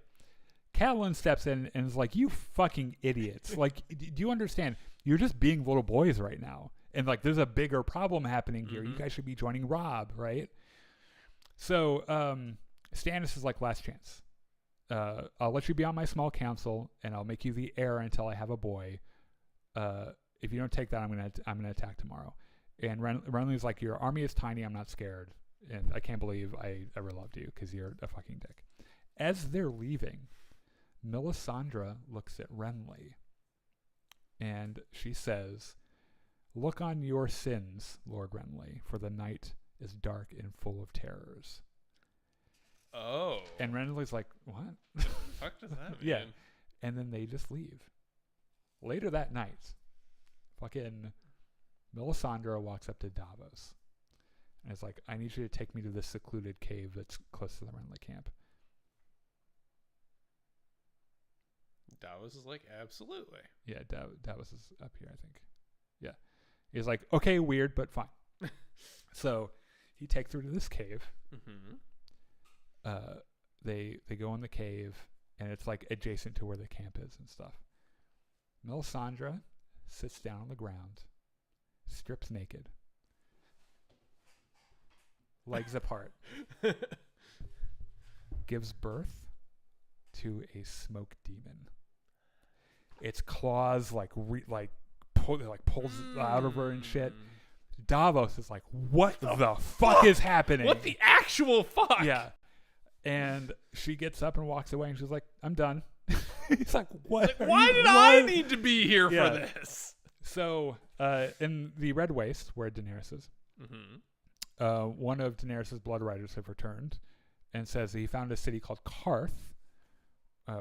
Catelyn steps in and is like, you fucking idiots. Like, do you understand? You're just being little boys right now. And like, there's a bigger problem happening here. You guys should be joining Robb, right? So Stannis is like, last chance. I'll let you be on my small council, and I'll make you the heir until I have a boy. If you don't take that, I'm gonna attack tomorrow. And Renly's like, your army is tiny. I'm not scared, and I can't believe I ever loved you because you're a fucking dick. As they're leaving, Melisandre looks at Renly, and she says, "Look on your sins, Lord Renly, for the night is dark and full of terrors." Oh. And Renly's like, what? The fuck does that mean? Yeah. And then they just leave. Later that night, fucking Melisandre walks up to Davos. And is like, I need you to take me to this secluded cave that's close to the Renly camp. Davos is like, absolutely. Yeah, Davos is up here, I think. Yeah. He's like, okay, weird, but fine. So he takes her to this cave. Mm-hmm. They go in the cave, and it's like adjacent to where the camp is and stuff. Melisandre sits down on the ground, strips naked, legs apart, gives birth to a smoke demon. Its claws pulls out of her and shit. Davos is like, what the fuck is happening? What the actual fuck? Yeah. And she gets up and walks away, and she's like, I'm done. He's like, what? Like, why did I need to be here Yeah. for this? So, in the Red Waste, where Daenerys is, one of Daenerys' blood riders have returned and says he found a city called Karth,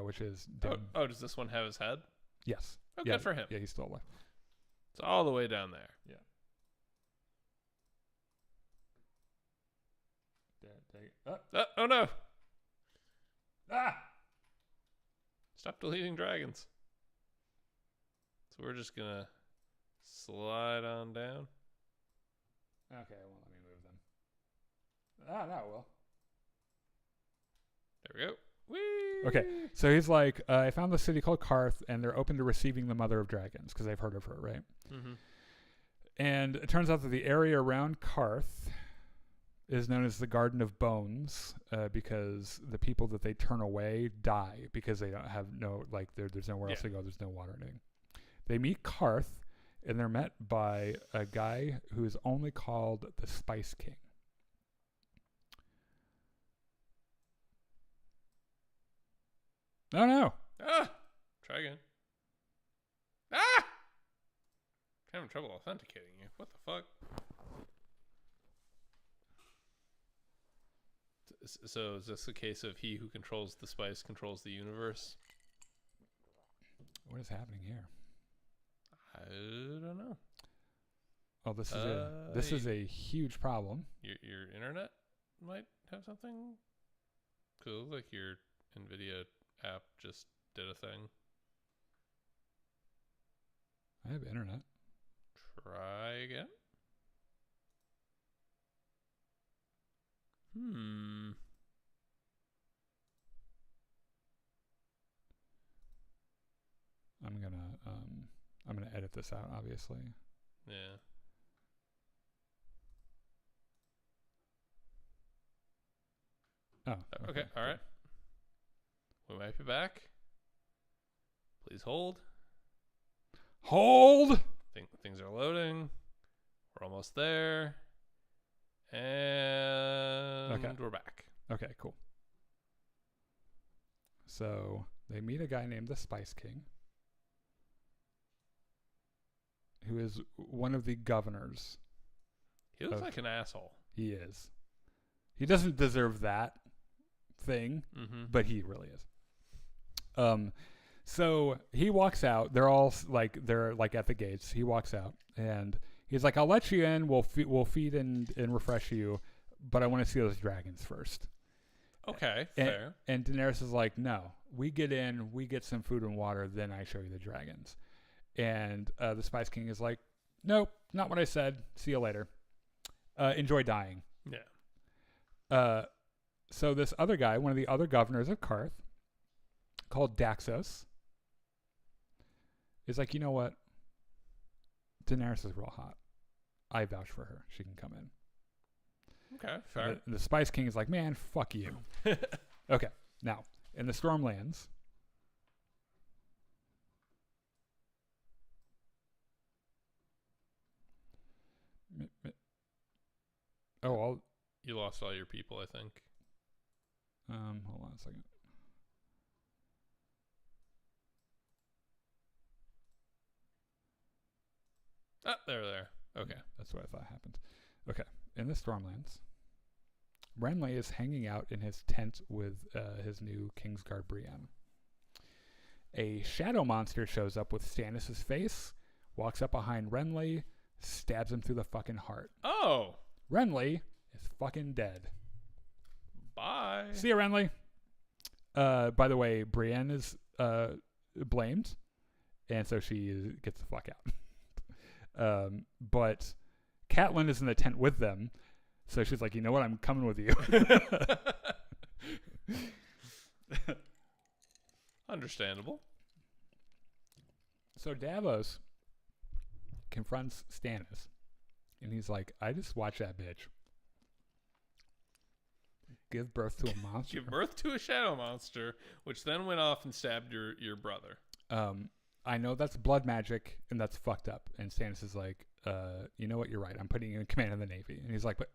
which is... Oh, does this one have his head? Yes. Oh, Yeah, good for him. Yeah, he's still alive. It's all the way down there. Yeah. Oh no! Ah! Stop deleting dragons. So we're just gonna slide on down. Okay, it won't let me move them. Ah, that will. There we go. Whee! Okay, so he's like, I found the city called Karth, and they're open to receiving the Mother of Dragons, because they've heard of her, right? Mm-hmm. And it turns out that the area around Karth is known as the Garden of Bones, because the people that they turn away die because they don't have there's nowhere else to go. There's no water or anything. They meet Karth, and they're met by a guy who is only called the Spice King. Oh no! Ah! Try again. Ah! I'm having trouble authenticating you. What the fuck? So is this the case of he who controls the spice controls the universe? What is happening here? I don't know. Oh, this is a huge problem. Your internet might have something. Cool, like your NVIDIA app just did a thing. I have internet. Try again. I'm gonna edit this out, obviously. Yeah. Oh. Okay. All right. We might be back. Please hold. Hold. Things are loading. We're almost there. And we're back. Okay, cool. So they meet a guy named the Spice King, who is one of the governors. He looks like an asshole. He is. He doesn't deserve that thing, but he really is. So he walks out. They're at the gates. He walks out and he's like, "I'll let you in. We'll feed and refresh you, but I want to see those dragons first." Okay, fair. And Daenerys is like, "No, we get in, we get some food and water, then I show you the dragons." And the Spice King is like, "Nope, not what I said. See you later. Enjoy dying." Yeah. So this other guy, one of the other governors of Karth, called Daxos, is like, "You know what? Daenerys is real hot. I vouch for her. She can come in." Okay, fair. The Spice King is like, "Man, fuck you." Okay, now, in the Stormlands, You lost all your people, I think. hold on a second. There. Okay. That's what I thought happened. Okay, in the Stormlands, Renly is hanging out in his tent with his new Kingsguard Brienne. A shadow monster shows up with Stannis' face, walks up behind Renly, stabs him through the fucking heart. Oh! Renly is fucking dead. Bye. See ya, Renly. By the way, Brienne is blamed, and so she gets the fuck out. But Catelyn is in the tent with them, so she's like, "You know what? I'm coming with you." Understandable. So Davos confronts Stannis, and he's like, "I just watched that bitch give birth to a monster. Give birth to a shadow monster, which then went off and stabbed your brother. I know that's blood magic, and that's fucked up." And Stannis is like, "You know what? You're right. I'm putting you in command of the Navy." And he's like, "But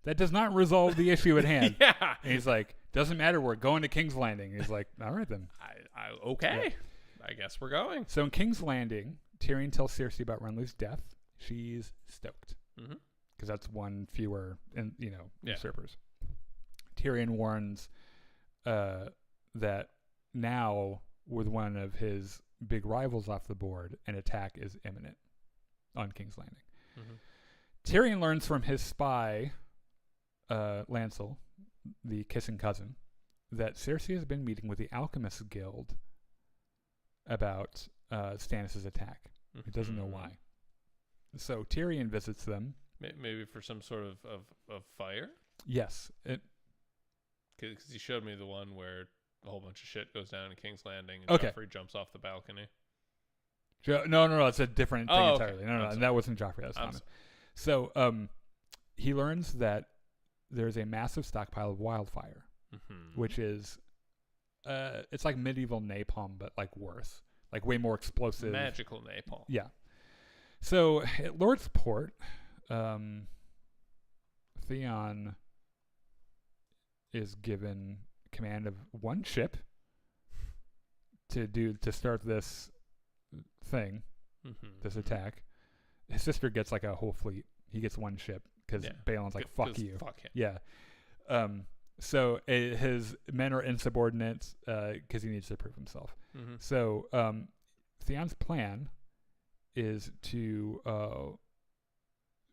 that does not resolve the issue at hand." Yeah. And he's like, "Doesn't matter. We're going to King's Landing." And he's like, "All right, then." Okay. Yeah. I guess we're going. So in King's Landing, Tyrion tells Cersei about Renly's death. She's stoked. Because that's one fewer, usurpers. Tyrion warns that now, with one of his big rivals off the board, an attack is imminent on King's Landing. Tyrion learns from his spy, Lancel, the kissing cousin, that Cersei has been meeting with the Alchemists Guild about Stannis' attack. He doesn't know why. So Tyrion visits them. Maybe for some sort of fire? Yes. Because he showed me the one where a whole bunch of shit goes down in King's Landing and Joffrey jumps off the balcony. No, it's a different thing entirely. Okay. No, that wasn't Joffrey. That was Tommen. So he learns that there's a massive stockpile of wildfire, which is it's like medieval napalm, but like worse, like way more explosive. Magical napalm. Yeah. So at Lord's Port, Theon is given command of one ship to start this thing, this attack. His sister gets like a whole fleet. He gets one ship because Balon's like, "Fuck you." Fuck him. Yeah. So his men are insubordinate because he needs to prove himself. Mm-hmm. So Theon's plan is to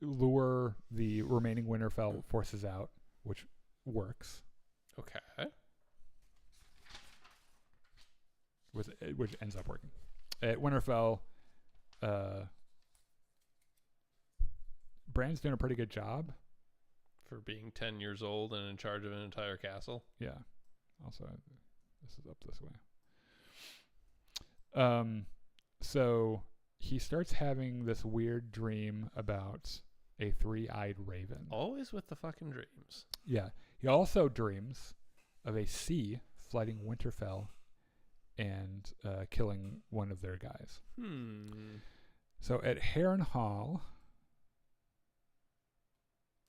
lure the remaining Winterfell forces out, which works. Okay. Which ends up working. At Winterfell, Bran's doing a pretty good job. For being 10 years old and in charge of an entire castle. Yeah. Also, this is up this way. So he starts having this weird dream about a 3-eyed raven. Always with the fucking dreams. Yeah. He also dreams of a sea flooding Winterfell and killing one of their guys. So at Harrenhal...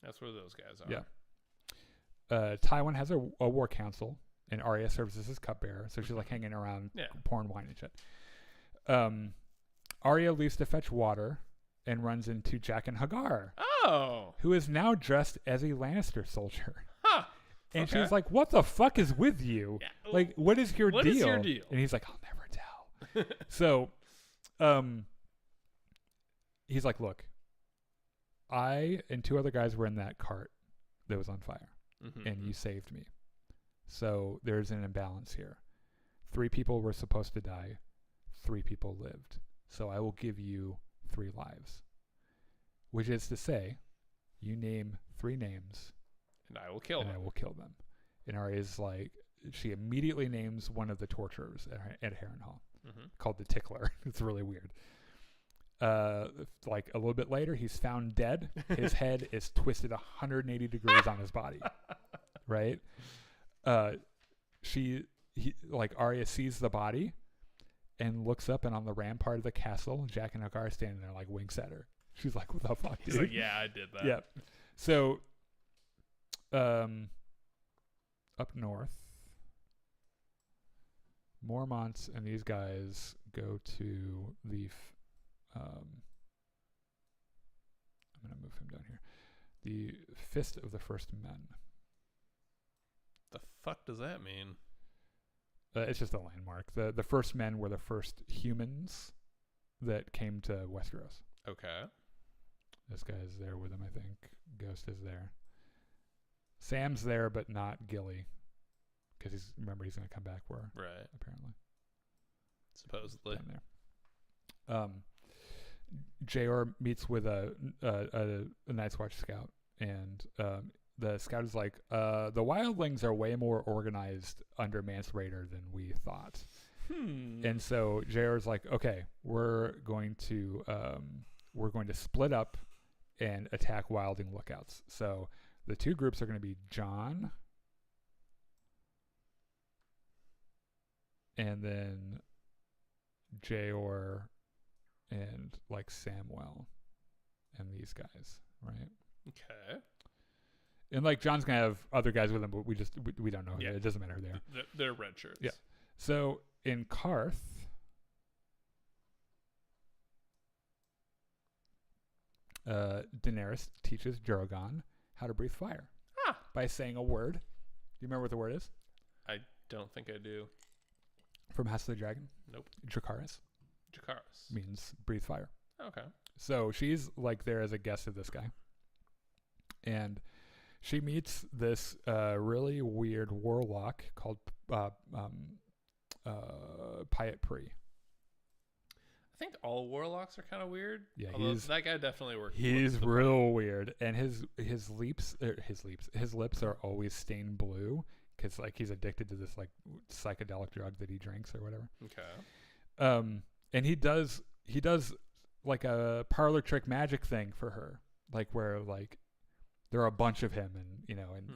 That's where those guys are. Yeah. Tywin has a war council, and Arya serves as his cupbearer, so she's like hanging around, pouring wine and shit. Arya leaves to fetch water and runs into Jaqen H'ghar, who is now dressed as a Lannister soldier. Huh. And she's like, "What the fuck is with you? Yeah. Like, what is your deal?" What is your deal? And he's like, "I'll never tell." So, he's like, "Look, I and 2 other guys were in that cart that was on fire, and you saved me. So there's an imbalance here. 3 people were supposed to die. 3 people lived. So I will give you 3 lives. Which is to say, you name 3 names, and I will kill them. I will kill them." And Arya's like, she immediately names one of the torturers at Harrenhal, called the Tickler. It's really weird. Like a little bit later, he's found dead. His head is twisted 180 degrees on his body. Right? Arya sees the body and looks up, and on the rampart of the castle, Jaqen H'ghar is standing there, like, winks at her. She's like, "What the fuck, dude?" He's like, "Yeah, I did that." Yeah. So, up north, Mormont and these guys go to the I'm going to move him down here. The Fist of the First Men. The fuck does that mean? It's just a landmark. The First Men were the first humans that came to Westeros. Okay. This guy's there with him, I think. Ghost is there. Sam's there, but not Gilly. Because he's going to come back Right. apparently. Supposedly. Down there. Jayor meets with a Night's Watch scout, and the scout is like, "The wildlings are way more organized under Mance Rayder than we thought." And so Jayor's like, "Okay, we're going to split up and attack wildling lookouts." So the 2 groups are going to be Jon and then Jayor and like Samwell and these guys, right? Okay. And like Jon's gonna have other guys with him, but we don't know. Yeah. It doesn't matter who they are. They're red shirts. Yeah. So in Karth, Daenerys teaches Drogon how to breathe fire by saying a word. Do you remember what the word is? I don't think I do. From House of the Dragon? Nope. Dracarys. Dracarys. Means breathe fire. Okay. So she's like there as a guest of this guy. And she meets this really weird warlock called Pyat Pri. I think all warlocks are kind of weird. Yeah, that guy definitely works. He's real weird, and his lips are always stained blue because like he's addicted to this like psychedelic drug that he drinks or whatever. Okay. And he does like a parlor trick magic thing for her, like where like there are a bunch of him, and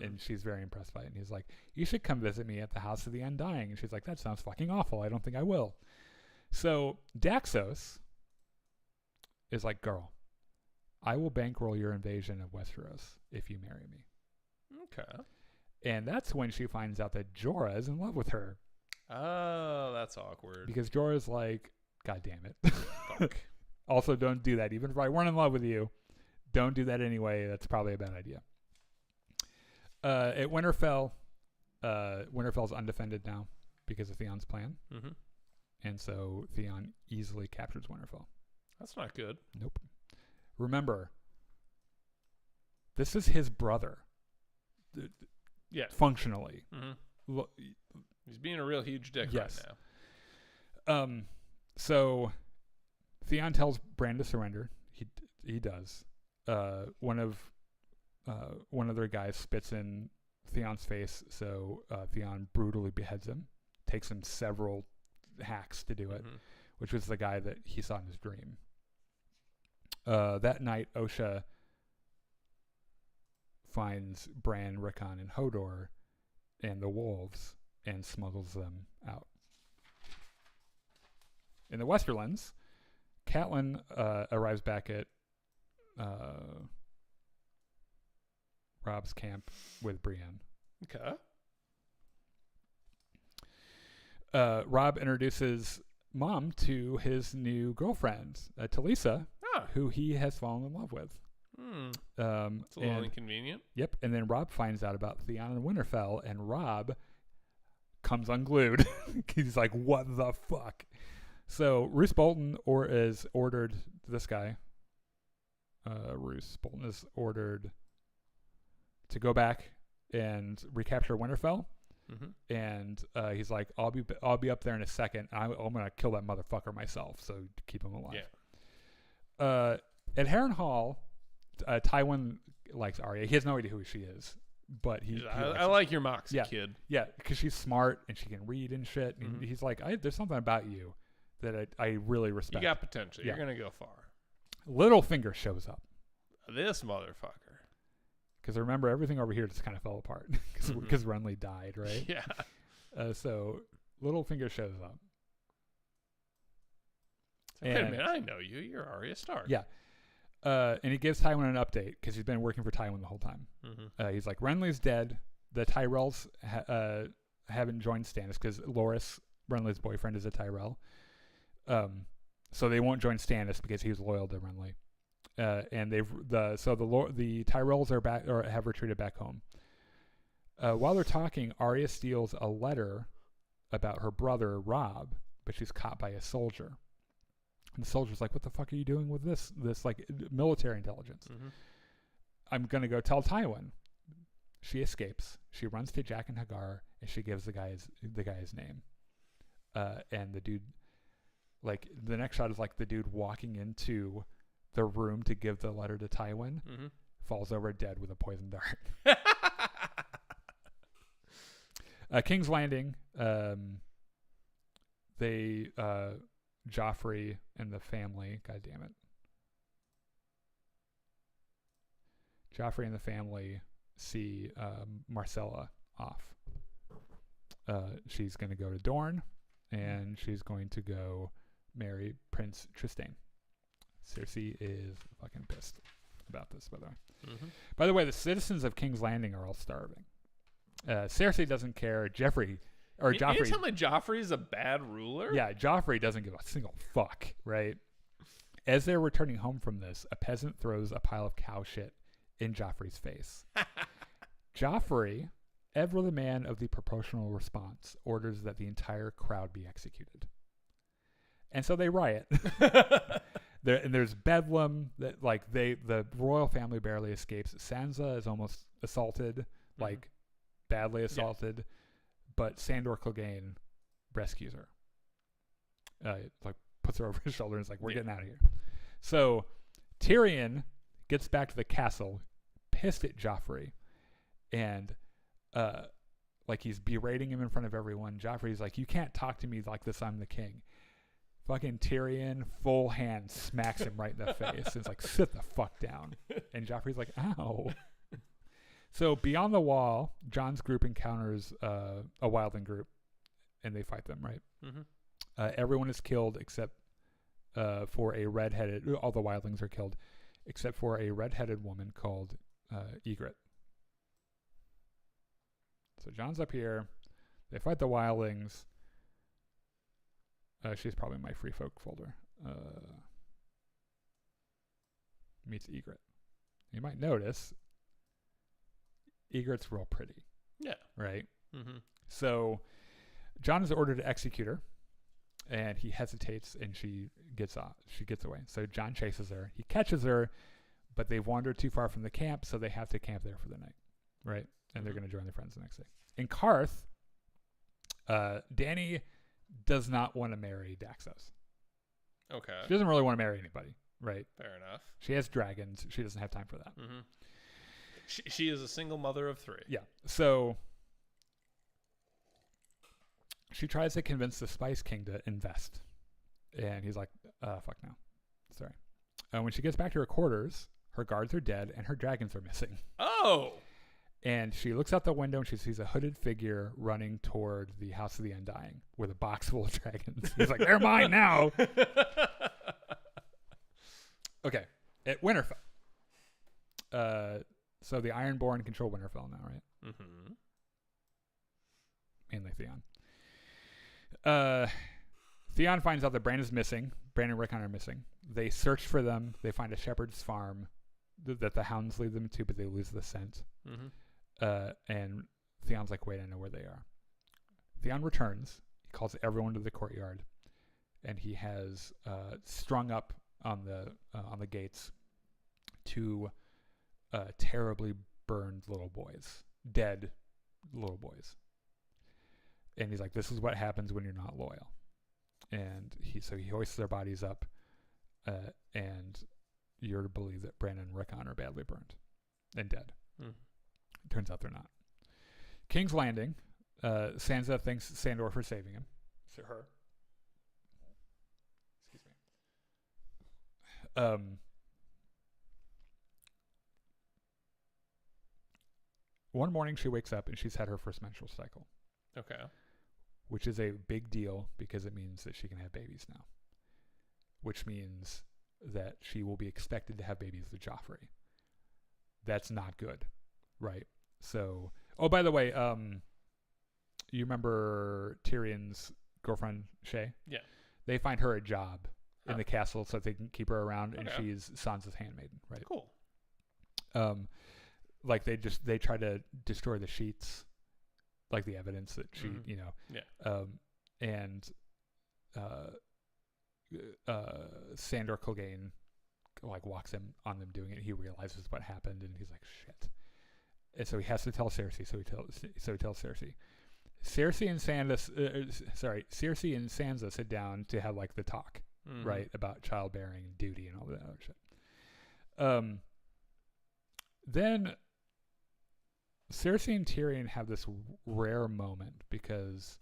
and she's very impressed by it. And he's like, "You should come visit me at the House of the Undying." And she's like, "That sounds fucking awful. I don't think I will." So Daxos is like, "Girl, I will bankroll your invasion of Westeros if you marry me." Okay. And that's when she finds out that Jorah is in love with her. Oh, that's awkward. Because Jorah's like, "God damn it." Fuck. Also, don't do that. Even if I weren't in love with you, don't do that anyway. That's probably a bad idea. At Winterfell, Winterfell's undefended now because of Theon's plan, Mm-hmm. and so Theon easily captures Winterfell. That's not good. Nope. Remember, this is his brother. Yeah. Functionally. Mm-hmm. He's being a real huge dick Yes. right now. So Theon tells Bran to surrender. He does. One of their guys spits in Theon's face, so Theon brutally beheads him. Takes him several hacks to do it, Mm-hmm. which was the guy that he saw in his dream. That night, Osha finds Bran, Rickon, and Hodor and the wolves and smuggles them out. In the Westerlands, Catelyn arrives back at Rob's camp with Brienne. Okay. Rob introduces Mom to his new girlfriend, Talisa, who he has fallen in love with. It's a little inconvenient. Yep, and then Rob finds out about Theon and Winterfell, and Rob comes unglued. He's like, what the fuck? So Roose Bolton is ordered, this guy, Roose Bolton is ordered to go back and recapture Winterfell. Mm-hmm. And he's like, I'll be up there in a second. I'm gonna kill that motherfucker myself, so to keep him alive. Yeah. At Harrenhal, Tywin likes Arya. He has no idea who she is, but I like your moxie, Yeah. kid. yeah, because she's smart and she can read and shit. And Mhm. he's like, there's something about you that I really respect. You got potential. Yeah. You're gonna go far. Littlefinger shows up This motherfucker. because remember everything over here just kind of fell apart because Renly died, right? Yeah. So Littlefinger shows up. Wait a And- minute, I know you. You're Arya Stark. Yeah. And he gives Tywin an update because he's been working for Tywin the whole time. Mm-hmm. He's like, Renly's dead. The Tyrells haven't joined Stannis because Loras, Renly's boyfriend, is a Tyrell. So they won't join Stannis because he's loyal to Renly. And the Tyrells are back or have retreated back home. While they're talking, Arya steals a letter about her brother Robb, but she's caught by a soldier. And the soldier's like, what the fuck are you doing with this like military intelligence? Mm-hmm. I'm going to go tell Tywin. She escapes. She runs to Jack and Hagar, and she gives the guy's name. And the dude, like, the next shot is like the dude walking into the room to give the letter to Tywin, Mm-hmm. falls over dead with a poison dart. King's Landing, Joffrey and the family, god damn it. Joffrey and the family see Marcella off. She's going to go to Dorne, and she's going to go marry Prince Trystane. Cersei is fucking pissed about this, by the way. Mm-hmm. By the way, the citizens of King's Landing are all starving. Cersei doesn't care. Joffrey. You tell me Joffrey's a bad ruler? Yeah, Joffrey doesn't give a single fuck, right? As they're returning home from this, a peasant throws a pile of cow shit in Joffrey's face. Joffrey, ever the man of the proportional response, orders that the entire crowd be executed. And so they riot. There's bedlam. That the royal family barely escapes. Sansa is almost assaulted, like badly assaulted. Yeah. But Sandor Clegane rescues her. Like puts her over his shoulder and is like, we're getting out of here. So Tyrion gets back to the castle, pissed at Joffrey, and like he's berating him in front of everyone. Joffrey's like, you can't talk to me like this, I'm the king. Fucking Tyrion, full hand, smacks him right in the face. It's like, sit the fuck down. And Joffrey's like, ow. So beyond the wall, Jon's group encounters a wildling group, and they fight them, right? Mm-hmm. Everyone is killed except for a redheaded... All the wildlings are killed, except for a redheaded woman called Ygritte. So Jon's up here. They fight the wildlings. She's probably in my free folk folder. Meets Ygritte. You might notice... Ygritte's real pretty. Yeah. Right? Mm-hmm. So John is ordered to execute her, and he hesitates, and she gets off. She gets away. So John chases her. He catches her, but they've wandered too far from the camp, so they have to camp there for the night, right? And they're going to join their friends the next day. In Karth, Dany does not want to marry Daxos. Okay. She doesn't really want to marry anybody, right? Fair enough. She has dragons. She doesn't have time for that. Mm-hmm. She is a single mother of 3. Yeah. So she tries to convince the Spice King to invest. And he's like, fuck no. Sorry. When she gets back to her quarters, her guards are dead and her dragons are missing. Oh! And she looks out the window and she sees a hooded figure running toward the House of the Undying with a box full of dragons. He's like, they're mine now. Okay. At Winterfell. So the Ironborn control Winterfell now, right? Mm-hmm. Mainly Theon. Theon finds out that Bran is missing. Bran and Rickon are missing. They search for them. They find a shepherd's farm that the hounds lead them to, but they lose the scent. Mm-hmm. And Theon's like, wait, I know where they are. Theon returns. He calls everyone to the courtyard, and he has strung up on the gates 2 terribly burned little boys, dead little boys. And he's like, this is what happens when you're not loyal. And he hoists their bodies up, and you're to believe that Bran and Rickon are badly burned and dead. Mm. Turns out they're not. King's Landing. Sansa thanks Sandor for saving him. So her. Excuse me. One morning she wakes up and she's had her first menstrual cycle. Okay. Which is a big deal because it means that she can have babies now. Which means that she will be expected to have babies with Joffrey. That's not good, right? So, oh, by the way, you remember Tyrion's girlfriend, Shay? Yeah. They find her a job in the castle so they can keep her around, and Okay. she's Sansa's handmaiden, right? Cool. Like they try to destroy the sheets, like the evidence that she, Yeah. And Sandor Clegane like walks him on them doing it. He realizes what happened, and he's like, shit. And so he has to tell Cersei. So he tells Cersei. Cersei and Sansa sit down to have like the talk, right, about childbearing and duty and all that other shit. Then Cersei and Tyrion have this rare moment because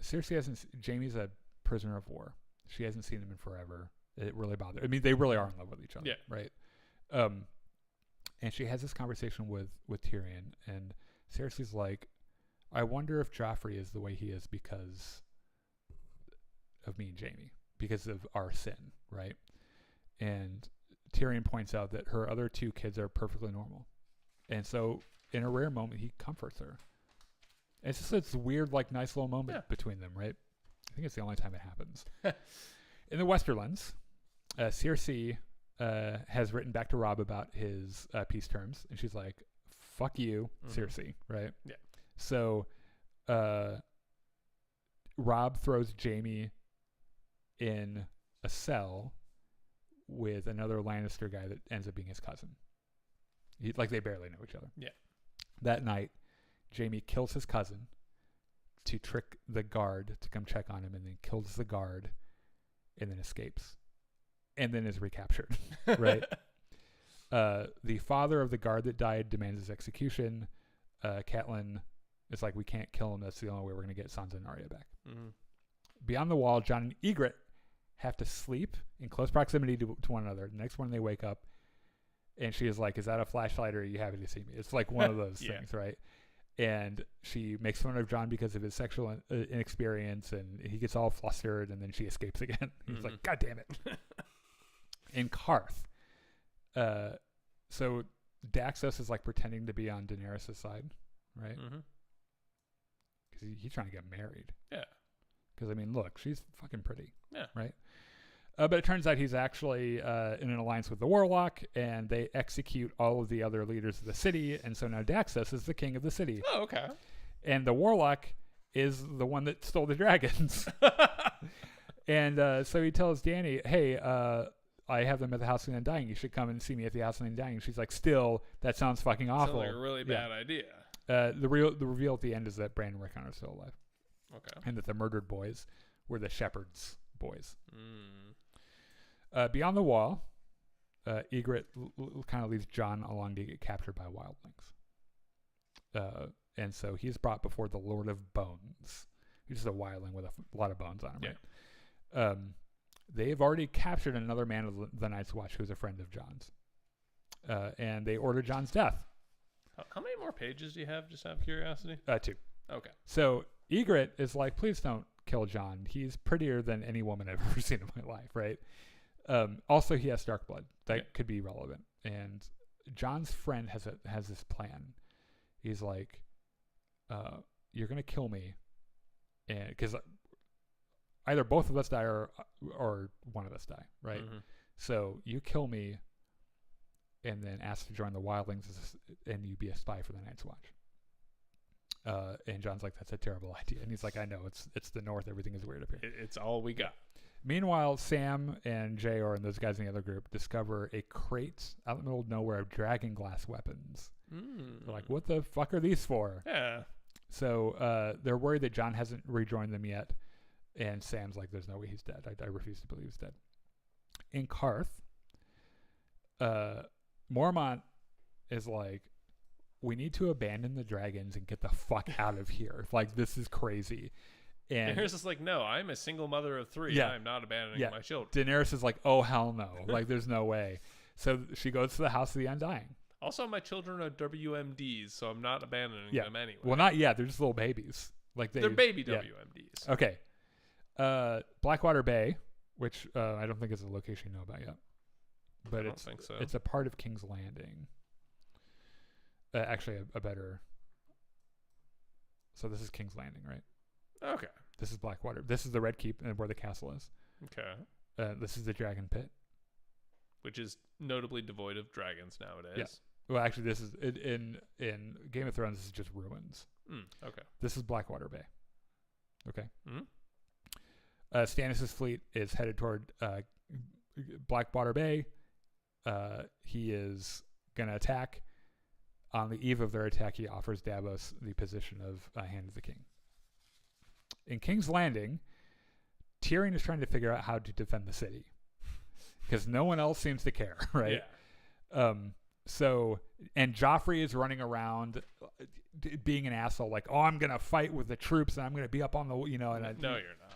Cersei hasn't. Jaime's a prisoner of war. She hasn't seen him in forever. It really bothered. I mean, they really are in love with each other, yeah. right? And she has this conversation with Tyrion, and Cersei's like, I wonder if Joffrey is the way he is because of me and Jaime, because of our sin, right? And Tyrion points out that her other 2 kids are perfectly normal. And so in a rare moment, he comforts her. And it's just this weird, like, nice little moment between them, right? I think it's the only time it happens. In the Westerlands, Cersei has written back to Robb about his peace terms, and she's like, fuck you, Cersei, right? Yeah. So Robb throws Jaime in a cell with another Lannister guy that ends up being his cousin. They barely know each other. Yeah. That night, Jaime kills his cousin to trick the guard to come check on him, and then kills the guard and then escapes and then is recaptured, right? The father of the guard that died demands his execution. Catelyn is like, we can't kill him. That's the only way we're going to get Sansa and Arya back. Mm-hmm. Beyond the Wall, Jon and Ygritte have to sleep in close proximity to one another. The next morning they wake up, and she is like, is that a flashlight, or are you happy to see me? It's like one of those things, right? And she makes fun of Jon because of his sexual inexperience, and he gets all flustered, and then she escapes again. He's like, God damn it. In Karth, so Daxos is like pretending to be on Daenerys' side, right? Because he's trying to get married. Yeah. Because, I mean, look, she's fucking pretty. Yeah. Right? But it turns out he's actually in an alliance with the Warlock, and they execute all of the other leaders of the city. And so now Daxus is the king of the city. Oh, okay. And the Warlock is the one that stole the dragons. And so he tells Danny, hey, I have them at the House of the Undying. You should come and see me at the House of the Undying. She's like, still, that sounds fucking awful. Sounds like a really bad idea. The reveal at the end is that Brandon Rickon is still alive. Okay. And that the murdered boys were the Shepherd's boys. Mm. Beyond the wall, Egret kind of leaves John along to get captured by wildlings. And so he's brought before the Lord of Bones. He's just a wildling with a lot of bones on him, right? They've already captured another man of the Night's Watch who's a friend of John's. And they order John's death. How many more pages do you have, just out of curiosity? 2. Okay. So Egret is like, please don't kill John. He's prettier than any woman I've ever seen in my life, right? Also, he has dark blood. That could be relevant. And John's friend has this plan. He's like, you're going to kill me. And because either both of us die or one of us die, right? Mm-hmm. So you kill me and then ask to join the wildlings and you be a spy for the Night's Watch. And John's like, that's a terrible idea. And he's like, I know, it's the North. Everything is weird up here. It's all we got. Meanwhile, Sam and Jayor and those guys in the other group discover a crate out in the middle of nowhere of dragon glass weapons. They're like, what the fuck are these for? Yeah. So they're worried that John hasn't rejoined them yet. And Sam's like, there's no way he's dead. I refuse to believe he's dead. In Karth, Mormont is like, we need to abandon the dragons and get the fuck out of here. Like, this is crazy. And Daenerys is like, no, I'm a single mother of 3. Yeah. I'm not abandoning my children. Daenerys is like, oh, hell no. Like, there's no way. So she goes to the House of the Undying. Also, my children are WMDs, so I'm not abandoning them anyway. Well, not yet. They're just little babies. Like they're baby WMDs. Okay. Blackwater Bay, which I don't think is a location you know about yet. But I don't think so. It's a part of King's Landing. Actually, a better... So this is King's Landing, right? Okay. This is Blackwater. This is the Red Keep and where the castle is. Okay. This is the Dragon Pit. Which is notably devoid of dragons nowadays. Yeah. Well, actually, this is... In Game of Thrones, this is just ruins. Okay. This is Blackwater Bay. Okay? Mm-hmm. Stannis' fleet is headed toward Blackwater Bay. He is going to attack. On the eve of their attack, he offers Davos the position of Hand of the King. In King's Landing, Tyrion is trying to figure out how to defend the city. Because no one else seems to care, right? Yeah. And Joffrey is running around being an asshole, like, oh, I'm going to fight with the troops and I'm going to be up on the, No, you're not.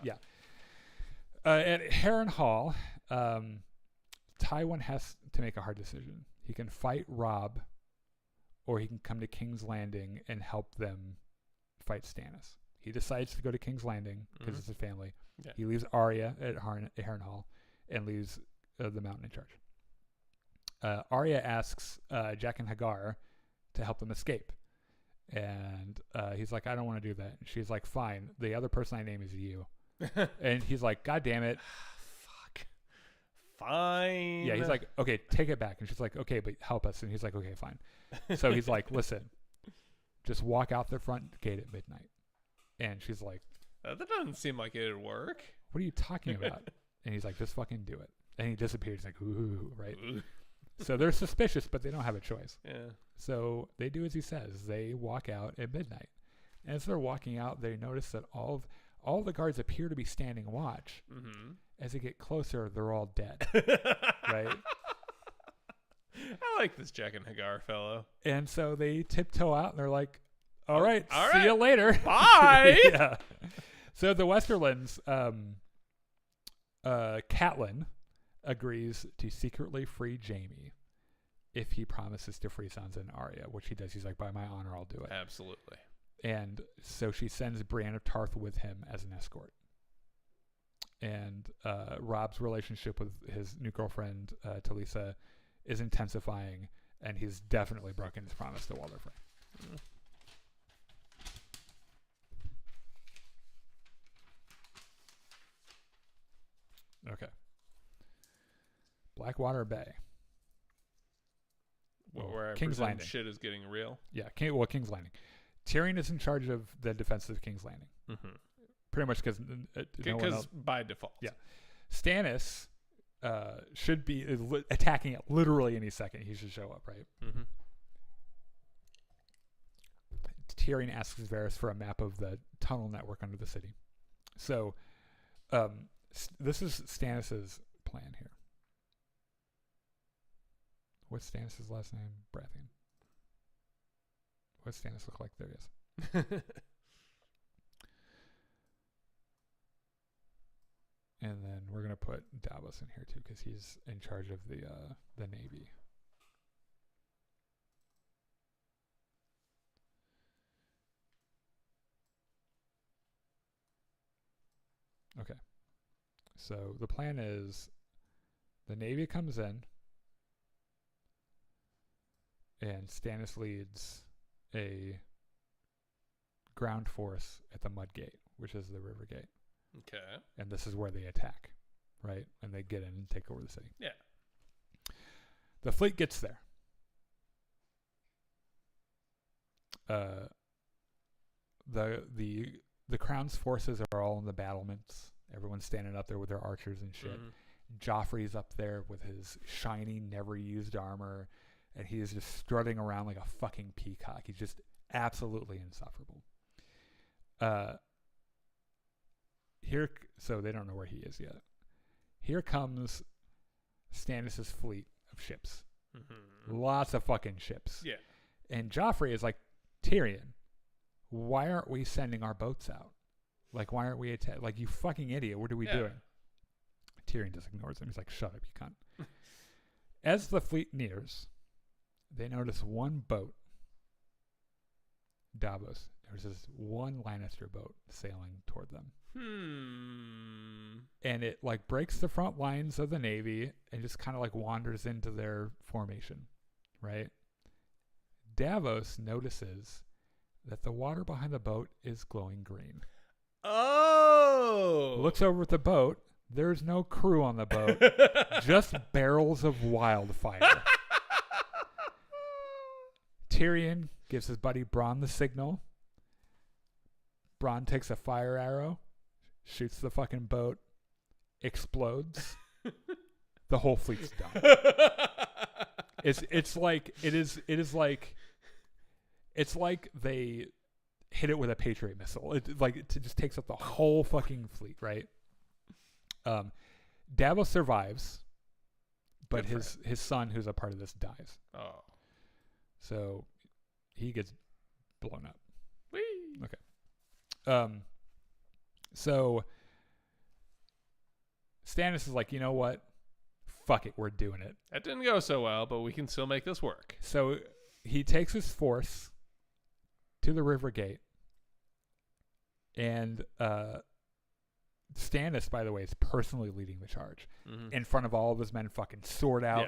Yeah. At Harrenhal, Tywin has to make a hard decision. He can fight Robb, or he can come to King's Landing and help them fight Stannis. He decides to go to King's Landing because it's his family. Yeah. He leaves Arya at Harrenhal and leaves the Mountain in charge. Arya asks Jack and Hagar to help them escape. And he's like, I don't want to do that. And she's like, fine. The other person I name is you. And he's like, God damn it. Fuck. Fine. Yeah, he's like, okay, take it back. And she's like, okay, but help us. And he's like, okay, fine. So he's like, listen, just walk out the front gate at midnight. And she's like, that doesn't seem like it'd work. What are you talking about? And he's like, just fucking do it. And he disappears. He's like, ooh, right? So they're suspicious, but they don't have a choice. Yeah. So they do as he says. They walk out at midnight. And as they're walking out, they notice that all the guards appear to be standing watch. Mm-hmm. As they get closer, they're all dead. Right? I like this Jack and Hagar fellow. And so they tiptoe out and they're like, all right, all see right. you later. Bye. Yeah. So the Westerlands, Catelyn agrees to secretly free Jaime if he promises to free Sansa and Arya, which he does. He's like, by my honor, I'll do it. Absolutely. And so she sends Brienne of Tarth with him as an escort. And Robb's relationship with his new girlfriend, Talisa, is intensifying, and he's definitely broken his promise to Walder Frey. Mm. Okay. Darkwater Bay. Where I King's presume Landing. shit is getting real. Yeah, King's Landing. Tyrion is in charge of the defense of King's Landing. Mm-hmm. Pretty much because no one else. By default. Yeah. Stannis should be attacking it literally any second. He should show up, right? Mm-hmm. Tyrion asks Varys for a map of the tunnel network under the city. So this is Stannis' plan here. What's Stannis' last name? Baratheon. What does Stannis look like? There he is. And then we're going to put Davos in here too because he's in charge of the Navy. Okay. So the plan is the Navy comes in and Stannis leads a ground force at the Mud Gate, which is the river gate. Okay. And this is where they attack, right? And they get in and take over the city. Yeah. The fleet gets there. The Crown's forces are all in the battlements. Everyone's standing up there with their archers and shit. Joffrey's up there with his shiny, never used armor, and he is just strutting around like a fucking peacock. He's just absolutely insufferable. So they don't know where he is yet. Here comes Stannis' fleet of ships. Mm-hmm. Lots of fucking ships. Yeah. And Joffrey is like, Tyrion, why aren't we sending our boats out? Like, why aren't we like, you fucking idiot, what are we doing? Tyrion just ignores him. He's like, shut up, you cunt. As the fleet nears, they notice one boat. Davos notices one Lannister boat sailing toward them. And it like breaks the front lines of the Navy and just kind of like wanders into their formation, right? Davos notices that the water behind the boat is glowing green. Oh! Looks over at the boat. There's no crew on the boat, just barrels of wildfire. Tyrion gives his buddy Bronn the signal. Bronn takes a fire arrow, shoots the fucking boat, explodes. The whole fleet's done. It's like they hit it with a Patriot missile. It just takes up the whole fucking fleet, right? Davos survives, but his son, who's a part of this, dies. Oh. So he gets blown up. Whee! Okay. So Stannis is like, you know what? Fuck it, we're doing it. That didn't go so well, but we can still make this work. So he takes his force to the river gate, and Stannis, by the way, is personally leading the charge in front of all of his men, fucking sword out,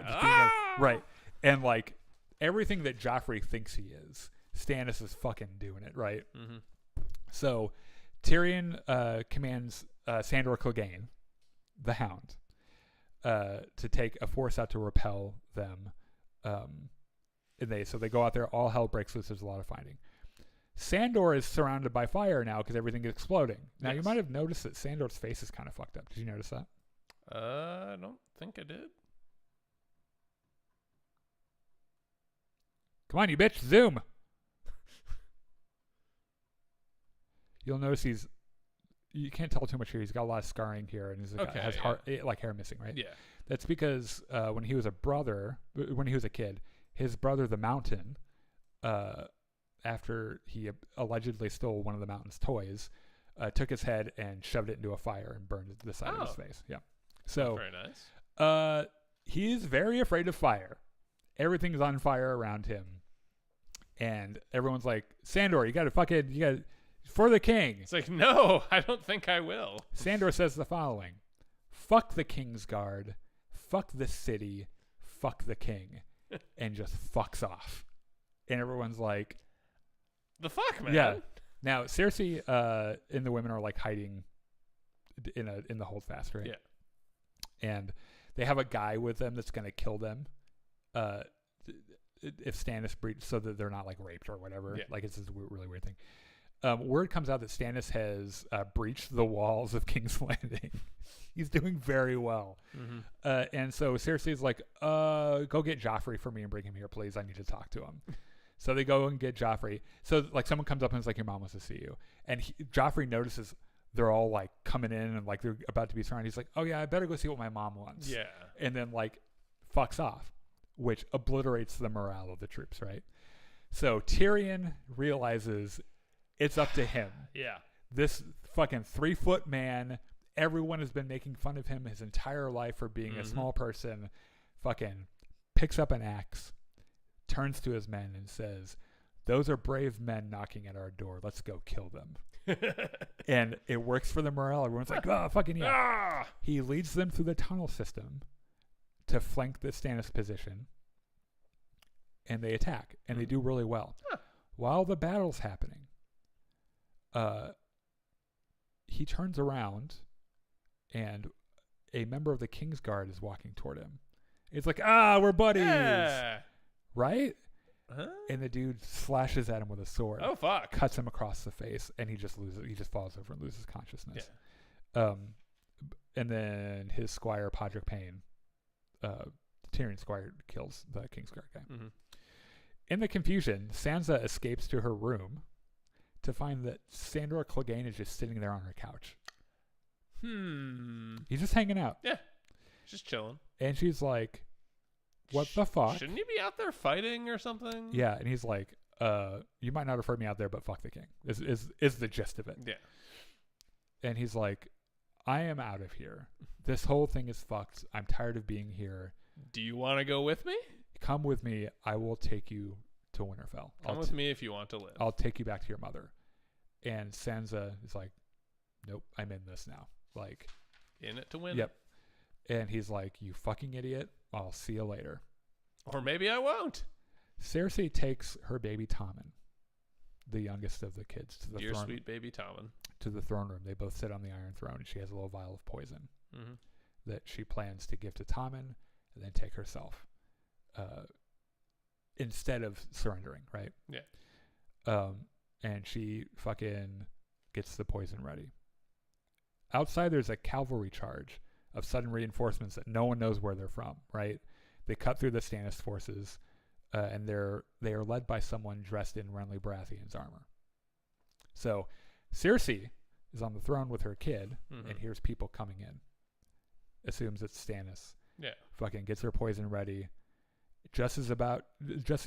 right? And like everything that Joffrey thinks he is, Stannis is fucking doing it, right? Mm-hmm. So Tyrion commands Sandor Clegane, the Hound, to take a force out to repel them. And they go out there, all hell breaks loose. There's a lot of fighting. Sandor is surrounded by fire now because everything is exploding. Now, you might have noticed that Sandor's face is kind of fucked up. Did you notice that? I don't think I did. Come on, you bitch, zoom. You'll notice you can't tell too much here. He's got a lot of scarring here, and has hair missing, right? Yeah. That's because when he was a kid, his brother, the Mountain, after he allegedly stole one of the Mountain's toys, took his head and shoved it into a fire and burned the side of his face. Yeah. So very nice. He's very afraid of fire. Everything's on fire around him. And everyone's like, Sandor, you got for the king. It's like, no, I don't think I will. Sandor says the following: fuck the King's Guard, fuck the city, fuck the king, and just fucks off. And everyone's like, the fuck, man? Yeah. Now, Cersei and the women are like hiding in the holdfast, right? Yeah. And they have a guy with them that's going to kill them if Stannis breaches, so that they're not like raped or whatever. Yeah. Like it's this really weird thing. Word comes out that Stannis has breached the walls of King's Landing. He's doing very well. And so Cersei's like, go get Joffrey for me and bring him here, please. I need to talk to him. So they go and get Joffrey. So like someone comes up and is like, your mom wants to see you. And Joffrey notices they're all like coming in and like they're about to be surrounded. He's like, oh yeah, I better go see what my mom wants. Yeah. And then like fucks off, which obliterates the morale of the troops, right? So Tyrion realizes it's up to him. Yeah. This fucking 3-foot man, everyone has been making fun of him his entire life for being a small person, fucking picks up an axe, turns to his men and says, those are brave men knocking at our door. Let's go kill them. And it works for the morale. Everyone's like, oh, fucking yeah. Ah! He leads them through the tunnel system to flank the Stannis position. And they attack. And they do really well. Huh. While the battle's happening, he turns around and a member of the King's Guard is walking toward him. It's like, we're buddies. Yeah. Right? Huh? And the dude slashes at him with a sword. Oh, fuck. Cuts him across the face, and he just falls over and loses consciousness. Yeah. And then his squire, Podrick Payne, Tyrion's squire, kills the King's Guard guy. In the confusion, Sansa escapes to her room to find that Sandor Clegane is just sitting there on her couch. He's just hanging out. Yeah. Just chilling. And she's like, what the fuck? Shouldn't you be out there fighting or something? Yeah, and he's like, you might not have heard me out there, but fuck the king. Is the gist of it. Yeah. And he's like, I am out of here. This whole thing is fucked. I'm tired of being here. Do you want to go with me? Come with me. I will take you to Winterfell. Come with me if you want to live. I'll take you back to your mother. And Sansa is like, nope, I'm in this now. Like, in it to win. Yep. And he's like, you fucking idiot. I'll see you later. Or maybe I won't. Cersei takes her baby Tommen, the youngest of the kids, to the Dear throne. sweet baby Tommen. To the throne room. They both sit on the Iron Throne, and she has a little vial of poison that she plans to give to Tommen and then take herself instead of surrendering, right? Yeah. And she fucking gets the poison ready. Outside, there's a cavalry charge of sudden reinforcements that no one knows where they're from, right? They cut through the Stannis forces, and they are led by someone dressed in Renly Baratheon's armor. So Cersei is on the throne with her kid and hears people coming in. Assumes it's Stannis. Yeah. Fucking gets her poison ready. Just as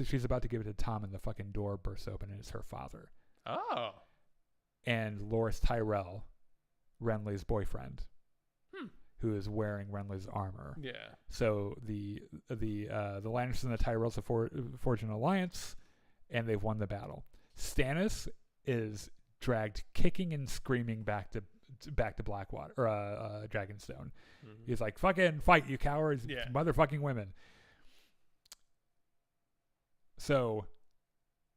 she's about to give it to Tom, and the fucking door bursts open, and it's her father. Oh. And Loras Tyrell, Renly's boyfriend, who is wearing Renly's armor. Yeah. So the Lannisters and the Tyrells have forged an alliance, and they've won the battle. Stannis is dragged kicking and screaming back to Blackwater or Dragonstone. He's like, "Fucking fight, you cowards, motherfucking women." So,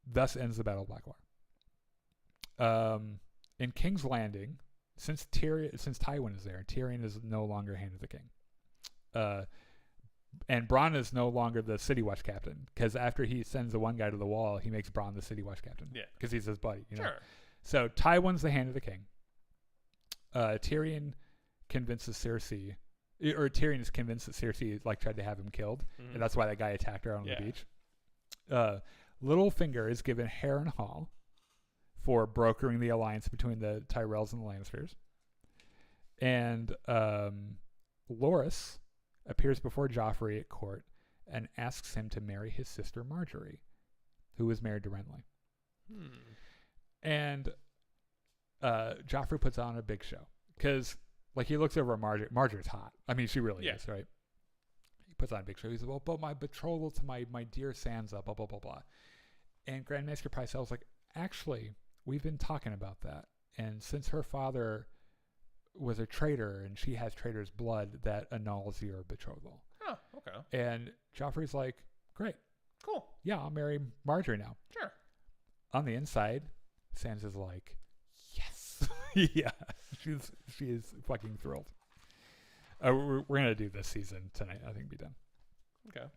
thus ends the Battle of Blackwater. In King's Landing, since Tywin is there, Tyrion is no longer Hand of the King. And Bronn is no longer the City Watch captain, because after he sends the one guy to the wall, he makes Bronn the City Watch captain. Yeah, because he's his buddy. You know? Sure. So Tywin's the Hand of the King. Tyrion convinces Cersei, or Tyrion is convinced that Cersei tried to have him killed, and that's why that guy attacked her on the beach. Littlefinger is given Harrenhal for brokering the alliance between the Tyrells and the Lannisters. And Loras appears before Joffrey at court and asks him to marry his sister Marjorie, who was married to Renly. And Joffrey puts on a big show because, he looks over at Marjorie. Marjorie's hot. I mean, she really is, right? He puts on a big show. He's like, well, but my betrothal to my dear Sansa, blah, blah, blah, blah. And Grandmaster Pycelle's like, actually, we've been talking about that. And since her father was a traitor and she has traitor's blood, that annuls your betrothal. Oh, okay. And Joffrey's like, great. Cool. Yeah, I'll marry Marjorie now. Sure. On the inside, Sansa's like, yes. Yeah, she is fucking thrilled. We're gonna do this season tonight. I think be done. Okay.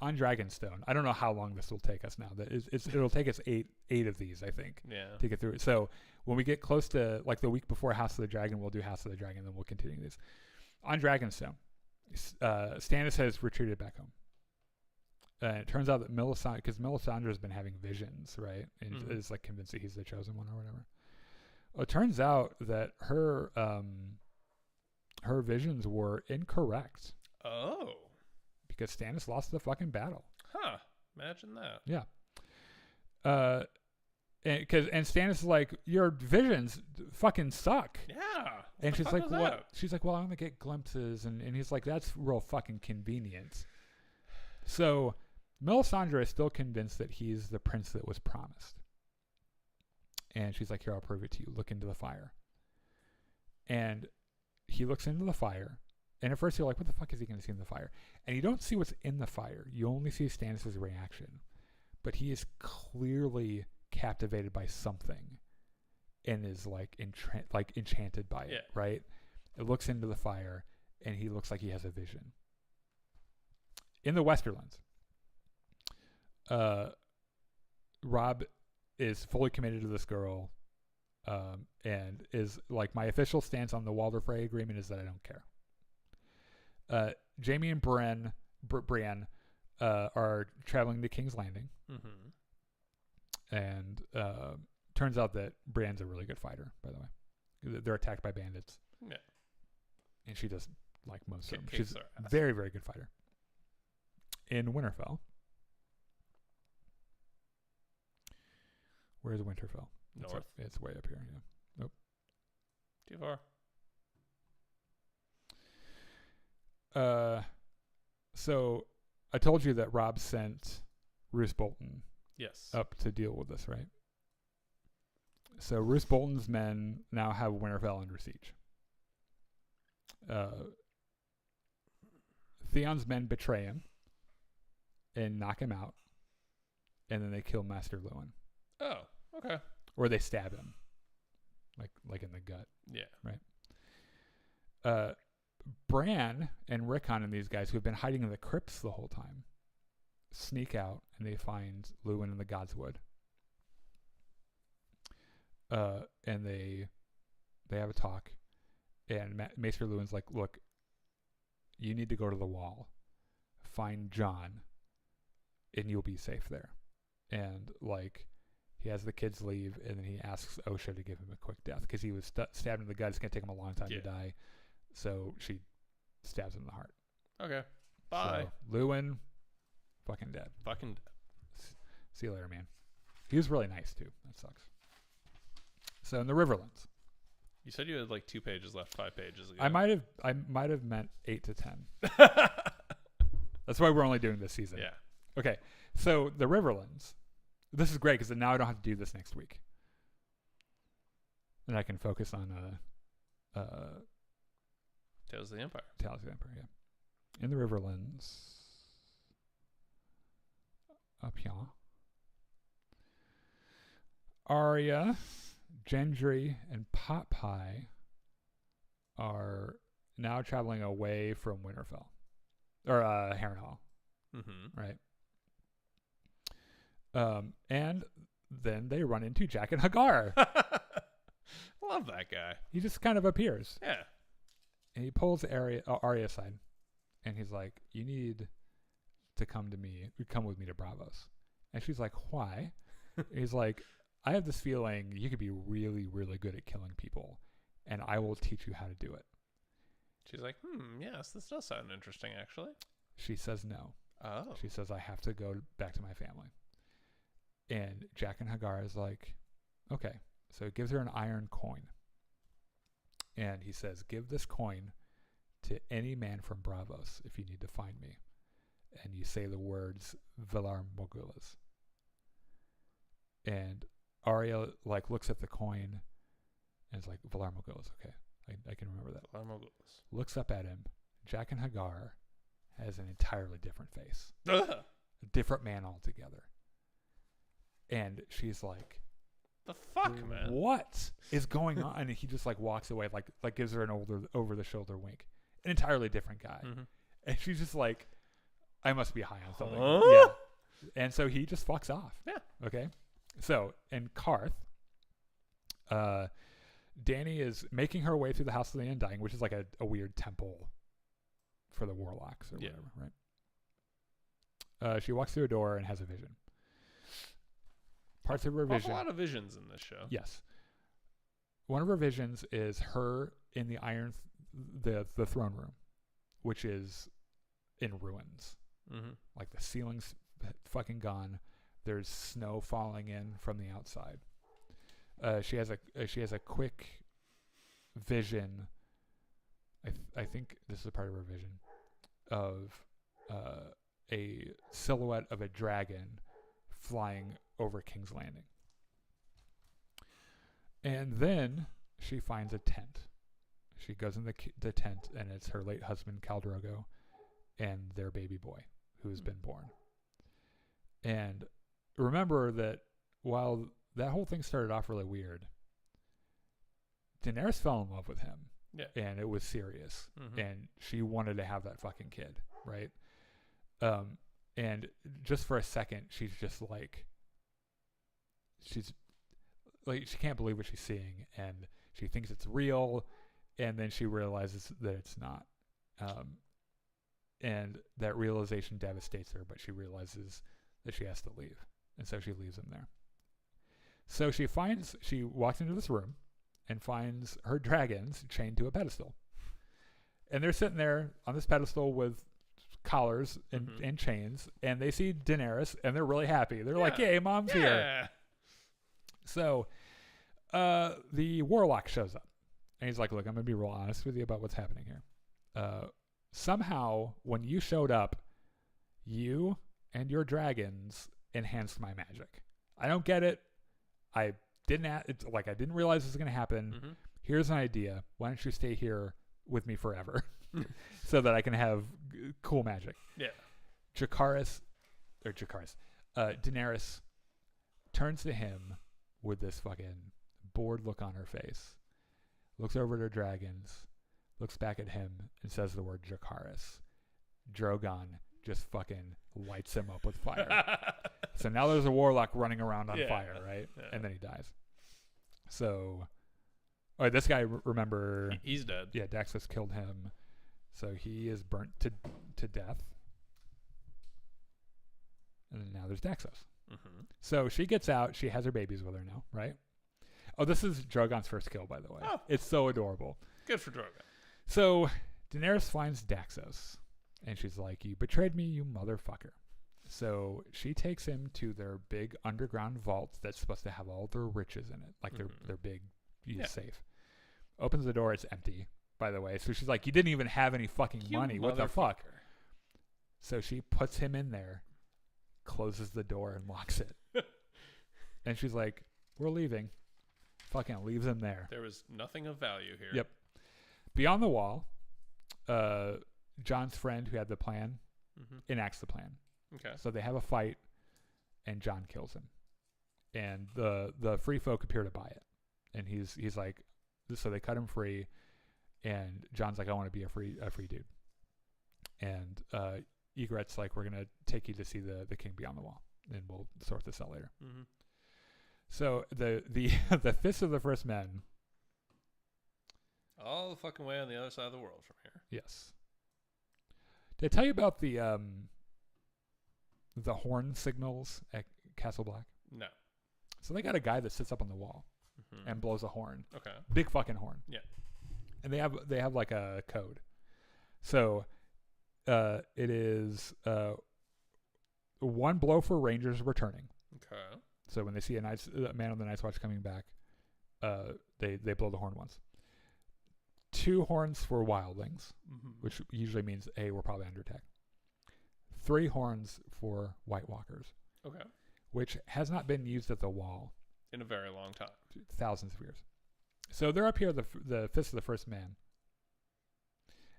On Dragonstone, I don't know how long this will take us now. It'll take us eight of these, I think, Yeah. to get through it. So when we get close to like the week before House of the Dragon, we'll do House of the Dragon, then we'll continue these. On Dragonstone, Stannis has retreated back home. It turns out that because Melisandre's been having visions, right? And is like convinced that he's the chosen one or whatever. Well, it turns out that her visions were incorrect. Oh. Because Stannis lost the fucking battle. Huh. Imagine that. Yeah. And Stannis is like, your visions fucking suck. Yeah. And she's like, what? That? She's like, well, I only get glimpses. And he's like, that's real fucking convenient. So Melisandre is still convinced that he's the prince that was promised. And she's like, here, I'll prove it to you. Look into the fire. And he looks into the fire. And at first you're like, what the fuck is he going to see in the fire? And you don't see what's in the fire. You only see Stannis' reaction. But he is clearly captivated by something and is like enchanted by it, right? It looks into the fire and he looks like he has a vision. In the Westerlands, Robb is fully committed to this girl and is like, my official stance on the Walder Frey agreement is that I don't care. Jaime and Brienne are traveling to King's Landing. And turns out that Brienne's a really good fighter, by the way. They're attacked by bandits. Yeah. And she does like most of them. She's a very, very good fighter. In Winterfell. Where's Winterfell? North. It's way up here, yeah. Nope. Too far. So I told you that Robb sent Roose Bolton up to deal with this, right? So Roose Bolton's men now have Winterfell under siege. Theon's men betray him and knock him out, and then they kill Master Lewin. Oh, okay. Or they stab him, like in the gut. Yeah. Right. Bran and Rickon and these guys who have been hiding in the crypts the whole time sneak out and they find Lewin in the Godswood. And they have a talk, and Maester Lewin's like, look, you need to go to the wall, find Jon, and you'll be safe there. And like, he has the kids leave, and then he asks Osha to give him a quick death because he was stabbed in the gut. It's gonna take him a long time to die. So she stabs him in the heart. Okay. Bye. So Lewin, fucking dead. See you later, man. He was really nice too. That sucks. So in the Riverlands. You said you had like 2 pages left 5 pages ago. I might have meant 8 to 10. That's why we're only doing this season. Yeah. Okay. So the Riverlands. This is great because now I don't have to do this next week. And I can focus on Tales of the Empire. Tales of the Empire, yeah. In the Riverlands. Up here. Arya, Gendry, and Pot-Pie are now traveling away from Winterfell. Or Harrenhal. Right? And then they run into Jack and Hagar. Love that guy. He just kind of appears. Yeah. And he pulls Arya aside. And he's like, you need to come with me to Bravos. And she's like, why? He's like, I have this feeling you could be really, really good at killing people. And I will teach you how to do it. She's like, yes, this does sound interesting, actually. She says no. Oh. She says, I have to go back to my family. And Jack and Hagar is like, okay. So he gives her an iron coin. And he says, give this coin to any man from Bravos if you need to find me. And you say the words, Valar Morghulis. And Arya looks at the coin and is like, Valar Morghulis, okay. I can remember that. Valar Morghulis. Looks up at him. Jack and Hagar has an entirely different face. Ugh. A different man altogether. And she's like, the fuck, man? What is going on? And he just walks away, like gives her an over the shoulder wink. an entirely different guy. Mm-hmm. And she's just like, I must be high on something. Huh? Yeah. And so he just fucks off. Yeah. Okay. So in Karth, Danny is making her way through the House of the Undying, which is like a weird temple for the warlocks or whatever, right? She walks through a door and has a vision. Parts of her vision. A lot of visions in this show. Yes. One of her visions is her in the the throne room, which is in ruins. Mm-hmm. Like the ceiling's fucking gone. There's snow falling in from the outside. She has a quick vision. I think this is a part of her vision of a silhouette of a dragon flying over King's Landing. And then she finds a tent. She goes in the tent, and it's her late husband, Khal Drogo, and their baby boy, who has been born. And remember that while that whole thing started off really weird, Daenerys fell in love with him. Yeah. And it was serious. Mm-hmm. And she wanted to have that fucking kid, right? And just for a second, she's she can't believe what she's seeing, and she thinks it's real, and then she realizes that it's not. And that realization devastates her, but she realizes that she has to leave. And so she leaves him there. So she walks into this room and finds her dragons chained to a pedestal. And they're sitting there on this pedestal with collars and chains, and they see Daenerys, and they're really happy. They're like, "Yay, mom's here." So the warlock shows up, and he's like, "Look, I'm going to be real honest with you about what's happening here. Somehow, when you showed up, you and your dragons enhanced my magic. I don't get it. I didn't realize this was going to happen. Mm-hmm. Here's an idea. Why don't you stay here with me forever so that I can have cool magic?" Yeah. Daenerys turns to him with this fucking bored look on her face, looks over at her dragons, looks back at him, and says the word Dracarys. Drogon just fucking lights him up with fire. So now there's a warlock running around on fire, right? Yeah. And then he dies. So, this guy, remember... He's dead. Yeah, Daxos killed him. So he is burnt to death. And then now there's Daxos. Mm-hmm. So she gets out. She has her babies with her now, right? Oh, this is Drogon's first kill, by the way. Oh. It's so adorable. Good for Drogon. So Daenerys finds Daxos, and she's like, "You betrayed me, you motherfucker." So she takes him to their big underground vault that's supposed to have all their riches in it, like their big safe. Opens the door, it's empty, by the way. So she's like, "You didn't even have any fucking money. What the fuck?" So she puts him in there, closes the door, and locks it. And she's like, "We're leaving." Fucking leaves him there. There was nothing of value here. Yep. Beyond the wall, Jon's friend who had the plan enacts the plan. Okay. So they have a fight, and Jon kills him. And the free folk appear to buy it. And he's like, so they cut him free, and Jon's like, "I want to be a free dude." And Egret's like, "We're gonna take you to see the king beyond the wall, and we'll sort this out later." Mm-hmm. So the Fist of the First Men. All the fucking way on the other side of the world from here. Yes. Did I tell you about the horn signals at Castle Black? No. So they got a guy that sits up on the wall and blows a horn. Okay. Big fucking horn. Yeah. And they have like a code. So it is one blow for Rangers returning. Okay. So when they see a man on the Night's Watch coming back, they blow the horn once. 2 horns for wildlings, which usually means, A, we're probably under attack. 3 horns for White Walkers. Okay. Which has not been used at the wall in a very long time. Thousands of years. So they're up here, the Fist of the First Man.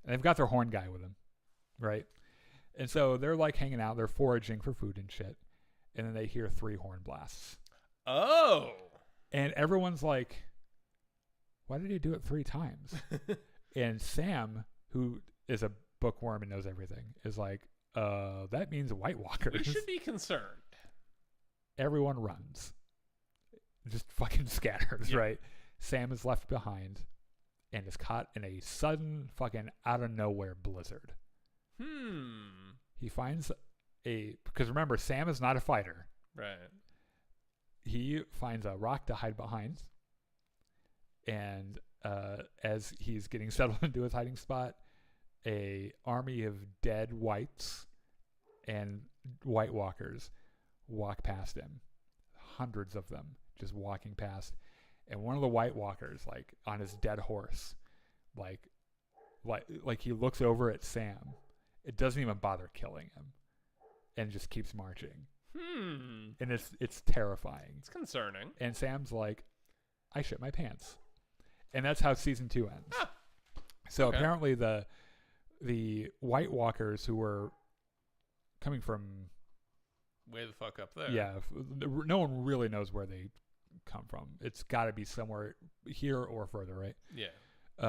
And they've got their horn guy with them, right? And so they're like hanging out. They're foraging for food and shit. And then they hear 3 horn blasts. Oh. And everyone's like, "Why did he do it 3 times?" And Sam, who is a bookworm and knows everything is like, that means White Walkers. We should be concerned. Everyone runs. Just fucking scatters, Yeah. right? Sam is left behind and is caught in a sudden fucking out of nowhere blizzard. He finds because remember, Sam is not a fighter. Right. He finds a rock to hide behind. And as he's getting settled into his hiding spot, a army of dead whites and White Walkers walk past him. Hundreds of them just walking past. And one of the White Walkers, like on his dead horse, like he looks over at Sam. It doesn't even bother killing him, and just keeps marching. And it's terrifying. It's concerning. And Sam's like, I shit my pants. And that's how season 2 ends. Ah, so okay. apparently the White Walkers who were coming from Way the fuck up there. yeah, no one really knows where they come from. It's got to be somewhere here or further, right? Yeah.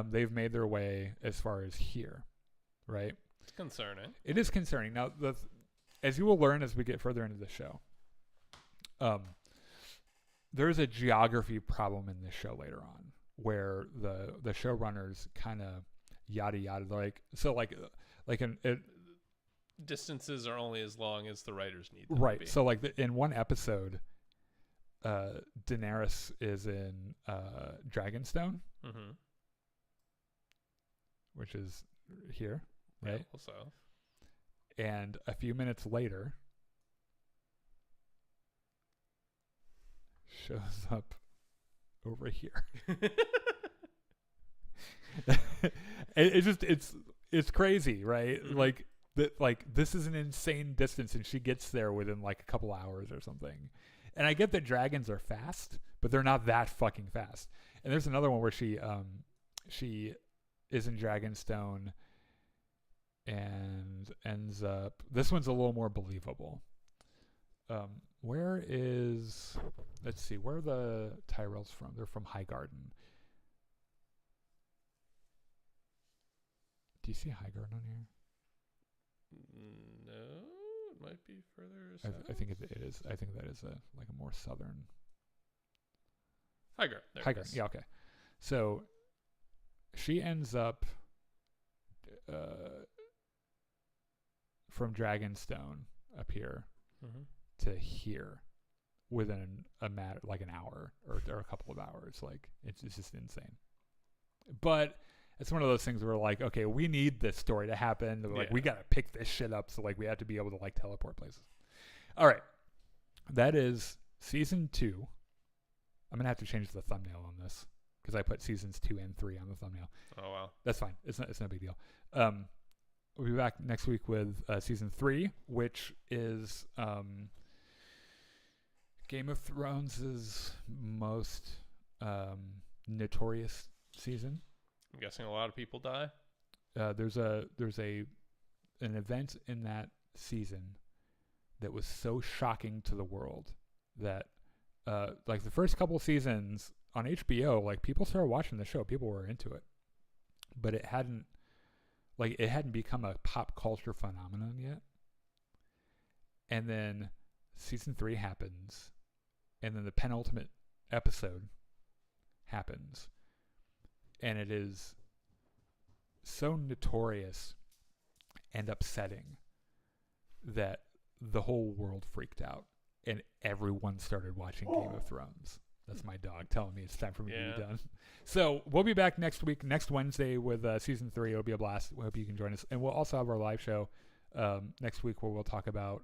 They've made their way as far as here, right? It's concerning. It is concerning. Now, as you will learn as we get further into the show, there's a geography problem in this show later on, where the showrunners kind of yada yada Distances are only as long as the writers need them to right. be. So in one episode, Daenerys is in Dragonstone, Mm-hmm. which is here, right? Yeah, also. And a few minutes later, shows up over here. It's crazy, right? Mm-hmm. Like this is an insane distance, and she gets there within like a couple hours or something. And I get that dragons are fast, but they're not that fucking fast. And there's another one where she is in Dragonstone and ends up. This one's a little more believable. Let's see, where are the Tyrells from? They're from Highgarden. Do you see Highgarden on here? No, it might be further south. I think it is. I think that is a more southern. Highgarden. Highgarden. Yeah. Okay. So she ends up from Dragonstone up here Mm-hmm. to here within an hour or a couple of hours. Like it's just insane. But it's one of those things where like, okay, we need this story to happen. Like we got to pick this shit up. So like we have to be able to like teleport places. All right. That is season 2. I'm going to have to change the thumbnail on this because I put seasons 2 and 3 on the thumbnail. Oh, wow. That's fine. It's no big deal. We'll be back next week with season 3, which is Game of Thrones' most notorious season. I'm guessing a lot of people die. There's an event in that season that was so shocking to the world that like the first couple seasons on HBO, like people started watching the show, people were into it, but it hadn't become a pop culture phenomenon yet. And then season 3 happens, and then the penultimate episode happens, and it is so notorious and upsetting that the whole world freaked out and everyone started watching Game of Thrones. That's my dog telling me it's time for me to be done. So we'll be back next Wednesday with season 3. It'll be a blast. We hope you can join us. And we'll also have our live show next week where we'll talk about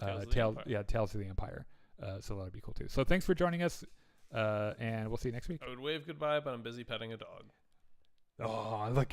Tales of the Empire. So that'll be cool too. So thanks for joining us, and we'll see you next week. I would wave goodbye, but I'm busy petting a dog. Oh, look